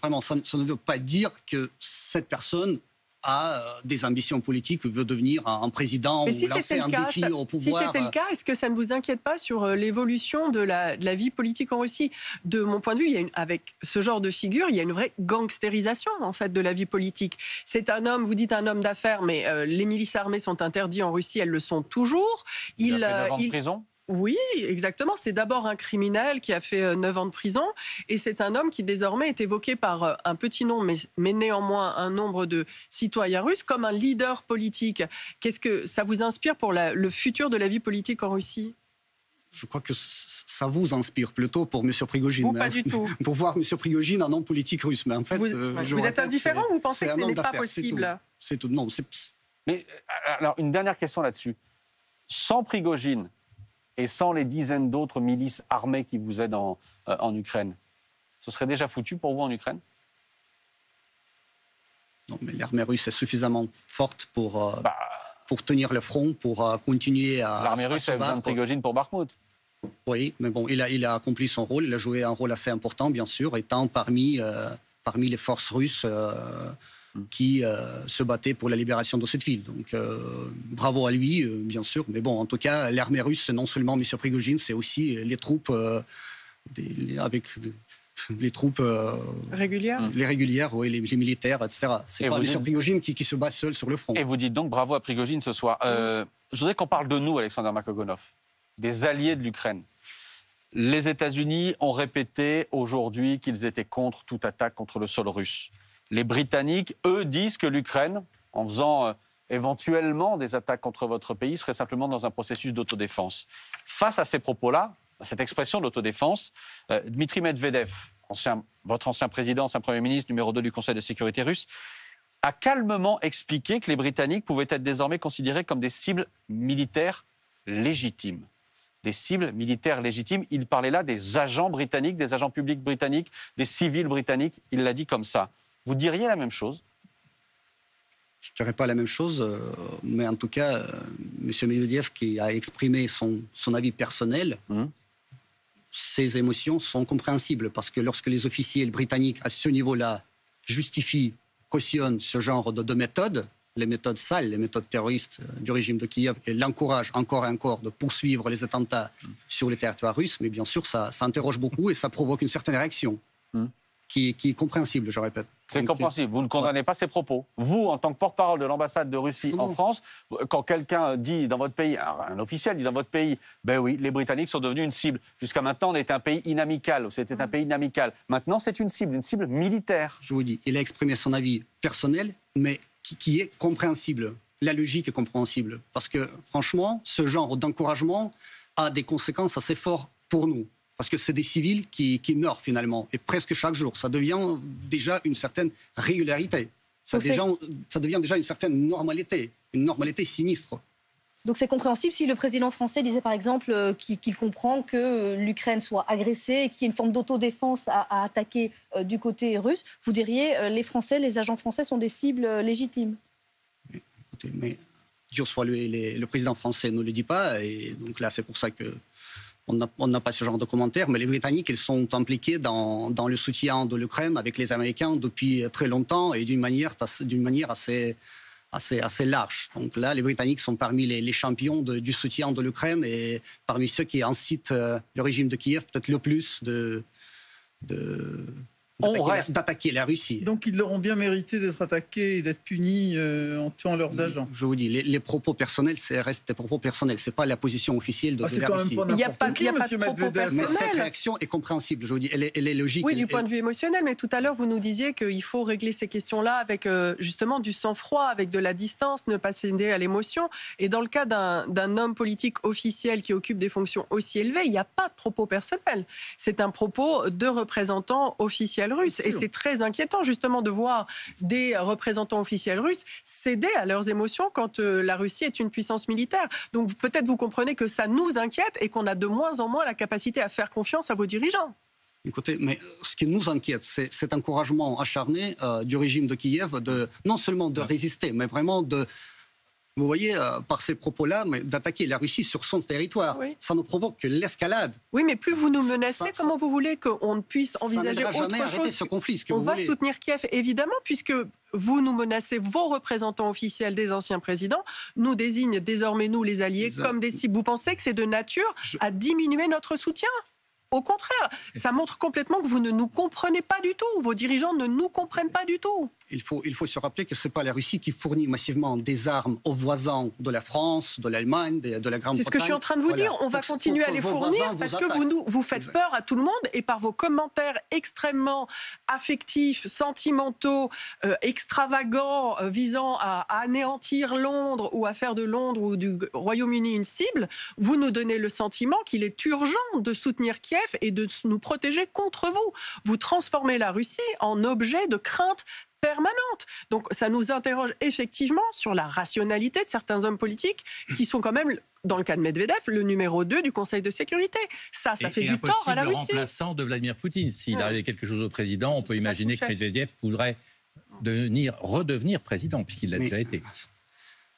Vraiment, ça ne veut pas dire que cette personne a des ambitions politiques, veut devenir un président ou lancer un défi au pouvoir. Si c'était le cas, est-ce que ça ne vous inquiète pas sur l'évolution de la vie politique en Russie? De mon point de vue, avec ce genre de figure, il y a une vraie gangstérisation en fait, de la vie politique. C'est un homme, vous dites un homme d'affaires, mais les milices armées sont interdites en Russie, elles le sont toujours. Il a fait 9 ans de prison. Oui, exactement. C'est d'abord un criminel qui a fait 9 ans de prison et c'est un homme qui désormais est évoqué par un petit nombre, mais néanmoins un nombre de citoyens russes comme un leader politique. Qu'est-ce que ça vous inspire pour le futur de la vie politique en Russie? Je crois que ça vous inspire plutôt pour M. Prigojine. Pas du tout. Pour voir M. Prigojine un homme politique russe. Mais en fait, vous êtes indifférent ou vous pensez que ce n'est pas possible? C'est tout. Non, mais alors, une dernière question là-dessus. Sans Prigojine et sans les dizaines d'autres milices armées qui vous aident en Ukraine, ce serait déjà foutu pour vous en Ukraine? Non, mais l'armée russe est suffisamment forte pour tenir le front, pour continuer à se battre. L'armée russe a besoin de Prigojine pour Bakhmout. Oui, mais bon, il a accompli son rôle, il a joué un rôle assez important, bien sûr, étant parmi les forces russes qui se battaient pour la libération de cette ville. Donc, bravo à lui, bien sûr. Mais bon, en tout cas, l'armée russe, c'est non seulement M. Prigojine, c'est aussi les troupes avec Les troupes régulières, les régulières, oui, les militaires, etc. C'est pas M. Prigojine qui se bat seul sur le front. Et vous dites donc bravo à Prigojine ce soir. Je voudrais qu'on parle de nous, Alexander Makogonov, des alliés de l'Ukraine. Les États-Unis ont répété aujourd'hui qu'ils étaient contre toute attaque contre le sol russe. Les Britanniques, eux, disent que l'Ukraine, en faisant éventuellement des attaques contre votre pays, serait simplement dans un processus d'autodéfense. Face à ces propos-là, à cette expression d'autodéfense, Dmitri Medvedev, votre ancien président, ancien Premier ministre, numéro 2 du Conseil de sécurité russe, a calmement expliqué que les Britanniques pouvaient être désormais considérés comme des cibles militaires légitimes. Des cibles militaires légitimes. Il parlait là des agents britanniques, des agents publics britanniques, des civils britanniques. Il l'a dit comme ça. Vous diriez la même chose ? Je ne dirais pas la même chose, mais en tout cas, M. Medvedev qui a exprimé son avis personnel, ses émotions sont compréhensibles parce que lorsque les officiels britanniques à ce niveau-là justifient, cautionnent ce genre de méthodes, les méthodes sales, les méthodes terroristes du régime de Kiev, et l'encouragent encore et encore de poursuivre les attentats sur le territoire russe, mais bien sûr, ça interroge beaucoup et ça provoque une certaine réaction qui est compréhensible, je répète. C'est compréhensible. Vous ne condamnez pas ces propos. Vous, en tant que porte-parole de l'ambassade de Russie en France, quand quelqu'un dit dans votre pays, un officiel dit dans votre pays, ben oui, les Britanniques sont devenus une cible. Jusqu'à maintenant, on était un pays inamical. C'était un pays inamical. Maintenant, c'est une cible militaire. Je vous dis, il a exprimé son avis personnel, mais qui est compréhensible. La logique est compréhensible. Parce que, franchement, ce genre d'encouragement a des conséquences assez fortes pour nous. Parce que c'est des civils qui meurent finalement, et presque chaque jour. Ça devient déjà une certaine régularité. Ça devient déjà une certaine normalité, une normalité sinistre. Donc c'est compréhensible si le président français disait par exemple qu'il comprend que l'Ukraine soit agressée et qu'il y ait une forme d'autodéfense à attaquer du côté russe. Vous diriez les Français, les agents français sont des cibles légitimes. Écoutez, mais Dieu soit le président français ne le dit pas, et donc là c'est pour ça que on n'a pas ce genre de commentaires, mais les Britanniques, ils sont impliqués dans le soutien de l'Ukraine avec les Américains depuis très longtemps et d'une manière assez large. Donc là, les Britanniques sont parmi les champions du soutien de l'Ukraine et parmi ceux qui incitent le régime de Kiev peut-être le plus d'attaquer la Russie. Donc ils l'auront bien mérité d'être attaqués et d'être punis en tuant leurs agents. Je vous dis, les propos personnels, restent des propos personnels. Ce n'est pas la position officielle de la Russie. Il n'y a pas de propos personnels. Mais cette réaction est compréhensible, je vous dis, elle est logique. Oui, du point de vue émotionnel, mais tout à l'heure, vous nous disiez qu'il faut régler ces questions-là avec justement du sang-froid, avec de la distance, ne pas céder à l'émotion. Et dans le cas d'un homme politique officiel qui occupe des fonctions aussi élevées, il n'y a pas de propos personnels. C'est un propos de représentant officiel russe. Et c'est très inquiétant justement de voir des représentants officiels russes céder à leurs émotions quand la Russie est une puissance militaire. Donc peut-être vous comprenez que ça nous inquiète et qu'on a de moins en moins la capacité à faire confiance à vos dirigeants. Écoutez, mais ce qui nous inquiète, c'est cet encouragement acharné du régime de Kiev non seulement de résister, mais vraiment vous voyez, par ces propos-là, d'attaquer la Russie sur son territoire. Oui. Ça ne provoque que l'escalade. Oui, mais plus vous nous menacez, comment vous voulez qu'on puisse envisager autre chose? Ce conflit, on va soutenir Kiev, évidemment, puisque vous nous menacez, vos représentants officiels des anciens présidents nous désignent désormais, nous les alliés, comme des cibles. Vous pensez que c'est de nature à diminuer notre soutien? Au contraire, ça montre complètement que vous ne nous comprenez pas du tout. Vos dirigeants ne nous comprennent pas du tout. Il faut se rappeler que ce n'est pas la Russie qui fournit massivement des armes aux voisins de la France, de l'Allemagne, de la Grande-Bretagne. C'est ce que je suis en train de vous dire. On va continuer à les fournir parce que vous faites peur à tout le monde et par vos commentaires extrêmement affectifs, sentimentaux, extravagants, visant à anéantir Londres ou à faire de Londres ou du Royaume-Uni une cible, vous nous donnez le sentiment qu'il est urgent de soutenir Kiev et de nous protéger contre vous. Vous transformez la Russie en objet de crainte permanente. Donc ça nous interroge effectivement sur la rationalité de certains hommes politiques qui sont quand même, dans le cas de Medvedev, le numéro 2 du Conseil de sécurité. Ça fait du tort à la Russie. Remplaçant de Vladimir Poutine. S'il arrivait quelque chose au président, on peut imaginer que Medvedev pourrait redevenir président, puisqu'il l'a déjà été.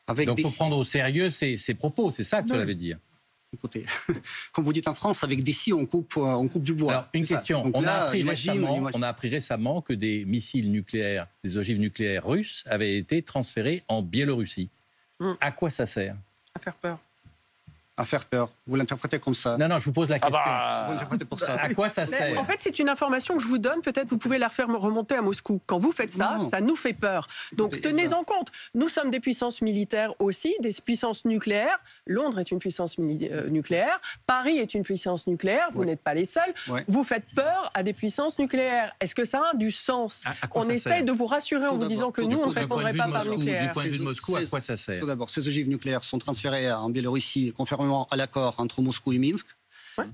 Donc il faut prendre au sérieux ces propos, c'est ça que cela veut dire. Écoutez, comme vous dites en France, avec des scies, on coupe du bois. Alors, une question. On a appris récemment que des missiles nucléaires, des ogives nucléaires russes avaient été transférés en Biélorussie. À quoi ça sert? À faire peur. À faire peur. Vous l'interprétez comme ça. Non, je vous pose la question. Vous l'interprétez pour ça. À quoi ça sert? En fait, c'est une information que je vous donne. Peut-être vous pouvez la refaire remonter à Moscou. Quand vous faites ça, ça nous fait peur. Donc tenez-en compte. Nous sommes des puissances militaires aussi, des puissances nucléaires. Londres est une puissance nucléaire. Paris est une puissance nucléaire. Vous n'êtes pas les seuls. Vous faites peur à des puissances nucléaires. Est-ce que ça a du sens? On essaye de vous rassurer en vous disant que nous, on ne répondrait pas par nucléaire. Du point de vue de Moscou, à quoi ça sert? Tout d'abord, ces ogives nucléaires sont transférées en Biélorussie, conformément à l'accord entre Moscou et Minsk.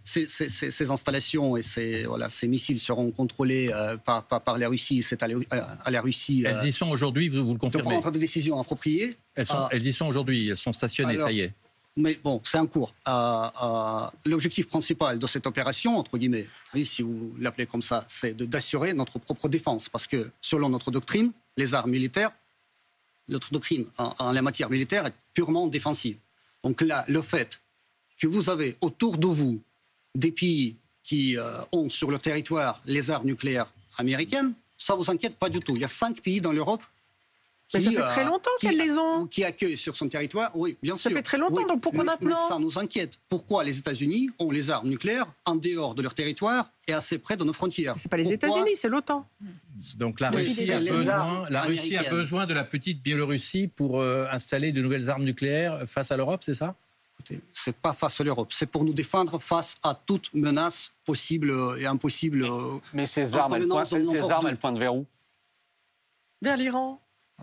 Ces installations et ces missiles seront contrôlés par la Russie. C'est à la Russie. Elles y sont aujourd'hui, vous le confirmez? De prendre des décisions appropriées. Elles y sont aujourd'hui, elles sont stationnées, ça y est. Mais bon, c'est en cours. L'objectif principal de cette opération, entre guillemets, oui, si vous l'appelez comme ça, c'est d'assurer notre propre défense. Parce que selon notre doctrine, les armes militaires, notre doctrine en la matière militaire est purement défensive. Donc là, le fait que vous avez autour de vous des pays qui ont sur le territoire les armes nucléaires américaines, ça ne vous inquiète pas du tout. Il y a 5 pays dans l'Europe mais ça fait très longtemps qu'elles les ont. Qui accueillent sur son territoire, oui, bien sûr. Ça fait très longtemps, donc pourquoi maintenant? Mais ça nous inquiète. Pourquoi les États-Unis ont les armes nucléaires en dehors de leur territoire et assez près de nos frontières? C'est pas les États-Unis, c'est l'OTAN. Donc la Russie a besoin de la petite Biélorussie pour installer de nouvelles armes nucléaires face à l'Europe, c'est ça? Écoutez, c'est pas face à l'Europe, c'est pour nous défendre face à toute menace possible et impossible. Mais ces armes, elles pointent vers où? Vers l'Iran.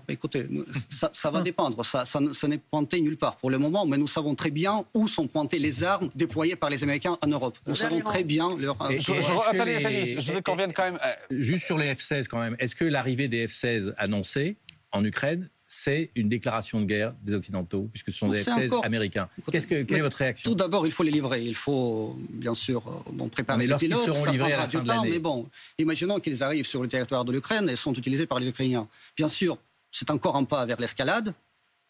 Écoutez, ça va dépendre. Ça n'est pointé nulle part pour le moment, mais nous savons très bien où sont pointées les armes déployées par les Américains en Europe. Nous savons très bien leur... Attendez, je veux qu'on vienne quand même... Juste sur les F-16 quand même, est-ce que l'arrivée des F-16 annoncés en Ukraine, c'est une déclaration de guerre des Occidentaux, puisque ce sont des F-16 américains? Quelle est votre réaction? Tout d'abord, il faut les livrer. Il faut, bien sûr, préparer les pilotes. Lorsqu'ils seront livrés à la fin de l'année. Mais bon, imaginons qu'ils arrivent sur le territoire de l'Ukraine et sont utilisés par les Ukrainiens. Bien sûr, c'est encore un pas vers l'escalade.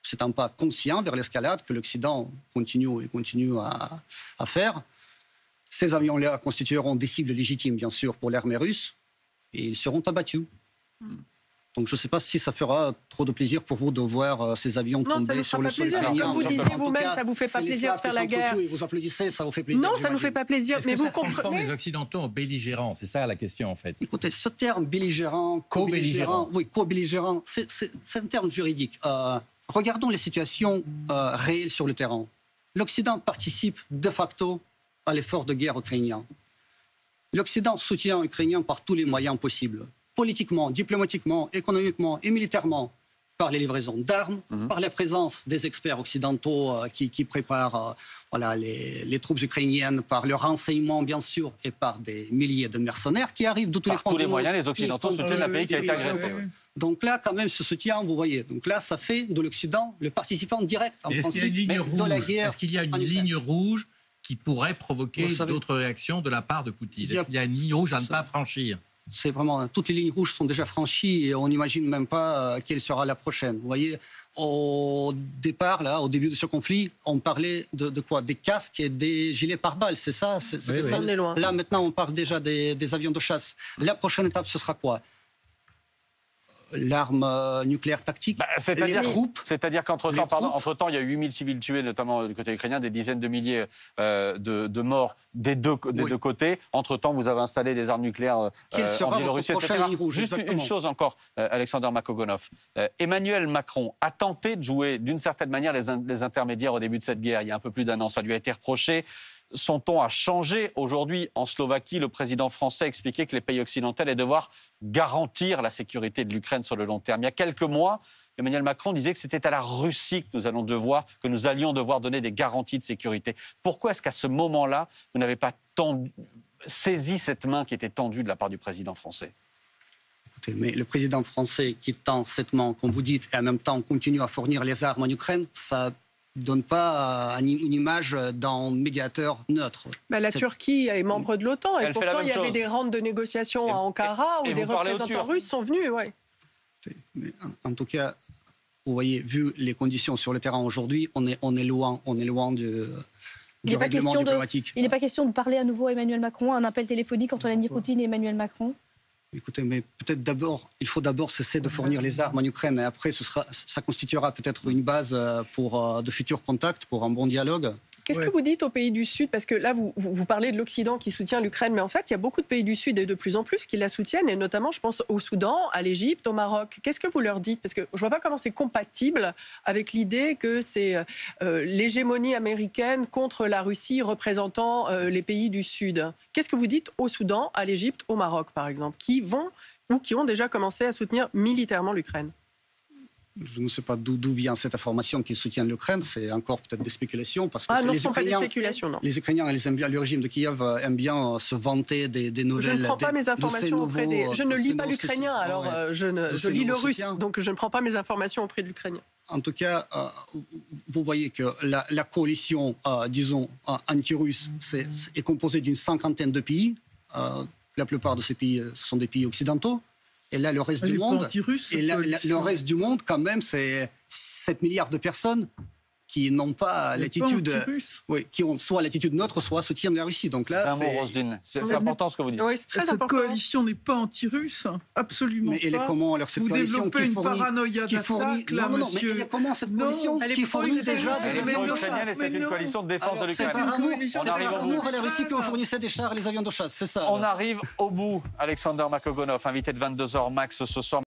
C'est un pas conscient vers l'escalade que l'Occident continue à faire. Ces avions-là constitueront des cibles légitimes, bien sûr, pour l'armée russe, et ils seront abattus. Donc je ne sais pas si ça fera trop de plaisir pour vous de voir ces avions tomber sur le sol ukrainien. Comme vous disiez vous-même, ça ne vous fait pas plaisir de faire la guerre. Vous applaudissez, ça vous fait plaisir. Non, ça ne nous fait pas plaisir. Mais vous comprenez les Occidentaux en belligérants, c'est ça la question en fait. Écoutez, ce terme belligérant, co-belligérant, c'est un terme juridique. Regardons les situations réelles sur le terrain. L'Occident participe de facto à l'effort de guerre ukrainien. L'Occident soutient l'Ukrainien par tous les moyens possibles. Politiquement, diplomatiquement, économiquement et militairement, par les livraisons d'armes, par la présence des experts occidentaux qui préparent les troupes ukrainiennes, par le renseignement bien sûr, et par des milliers de mercenaires qui arrivent de tous les coins du monde. Par tous les moyens, les Occidentaux soutiennent un pays qui a été agressé. Donc là, quand même, ce soutien, vous voyez. Donc là, ça fait de l'Occident le participant direct en principe de la guerre. Est-ce qu'il y a une ligne rouge qui pourrait provoquer d'autres réactions de la part de Poutine? Est-ce qu'il y a une ligne rouge à ne pas franchir? C'est vraiment, toutes les lignes rouges sont déjà franchies et on n'imagine même pas quelle sera la prochaine. Vous voyez, au départ, là, au début de ce conflit, on parlait de quoi? Des casques et des gilets pare-balles, c'est ça? Oui. On est loin. Là, maintenant, on parle déjà des avions de chasse. La prochaine étape, ce sera quoi? L'arme nucléaire tactique, c'est-à-dire qu'entre-temps, il y a eu 8000 civils tués, notamment du côté ukrainien, des dizaines de milliers de morts des deux côtés. Entre-temps, vous avez installé des armes nucléaires en Biélorussie, etc. Juste une chose encore, Alexander Makogonov. Emmanuel Macron a tenté de jouer d'une certaine manière les intermédiaires au début de cette guerre, il y a un peu plus d'un an. Ça lui a été reproché. Son ton a changé. Aujourd'hui, en Slovaquie, le président français a expliqué que les pays occidentaux allaient devoir garantir la sécurité de l'Ukraine sur le long terme. Il y a quelques mois, Emmanuel Macron disait que c'était à la Russie que nous allions devoir donner des garanties de sécurité. Pourquoi est-ce qu'à ce moment-là, vous n'avez pas saisi cette main qui était tendue de la part du président français? Écoutez, mais le président français qui tend cette main, comme vous dites, et en même temps continue à fournir les armes en Ukraine, ça donne pas une image d'un médiateur neutre. La Turquie est membre de l'OTAN et pourtant il y avait des rounds de négociations à Ankara où des représentants russes sont venus. Ouais. Mais en tout cas, vous voyez, vu les conditions sur le terrain aujourd'hui, on est loin du règlement diplomatique. Il n'est pas question de parler à nouveau à Emmanuel Macron, un appel téléphonique entre Vladimir Poutine et Emmanuel Macron? Écoutez, mais peut-être il faut d'abord cesser de fournir les armes en Ukraine et après ça constituera peut-être une base pour de futurs contacts, pour un bon dialogue. Qu'est-ce que vous dites aux pays du Sud? Parce que là, vous parlez de l'Occident qui soutient l'Ukraine, mais en fait, il y a beaucoup de pays du Sud et de plus en plus qui la soutiennent, et notamment, je pense, au Soudan, à l'Égypte, au Maroc. Qu'est-ce que vous leur dites? Parce que je ne vois pas comment c'est compatible avec l'idée que c'est l'hégémonie américaine contre la Russie représentant les pays du Sud. Qu'est-ce que vous dites au Soudan, à l'Égypte, au Maroc, par exemple, qui vont ou qui ont déjà commencé à soutenir militairement l'Ukraine? Je ne sais pas d'où vient cette information qui soutient l'Ukraine. C'est encore peut-être des spéculations. Parce que non, ce ne sont pas des spéculations, non. Les Ukrainiens, le régime de Kiev aime bien se vanter des nouvelles. Je ne prends pas mes informations auprès des... Je ne lis pas l'ukrainien, alors je lis le russe. Donc je ne prends pas mes informations auprès de l'ukrainien. En tout cas, vous voyez que la coalition, disons, anti-russe est composée d'une cinquantaine de pays. La plupart de ces pays sont des pays occidentaux. Et là, le reste du monde, le reste du monde, quand même, c'est 7 milliards de personnes qui n'ont pas l'attitude, qui ont soit l'attitude neutre, soit soutiennent la Russie. Donc là, c'est important ce que vous dites. Oui, c'est très important. Cette coalition n'est pas anti-russe, absolument mais elle est comment alors cette vous coalition développez une paranoïa d'attaque, là, non, mais elle est comment cette coalition qui fournit déjà des avions de chasse? C'est une coalition de défense de l'Ukraine. C'est par amour à la Russie que vous fournissez des chars et les avions de chasse, c'est ça. On arrive au bout. Alexander Makogonov, invité de 22h max ce soir.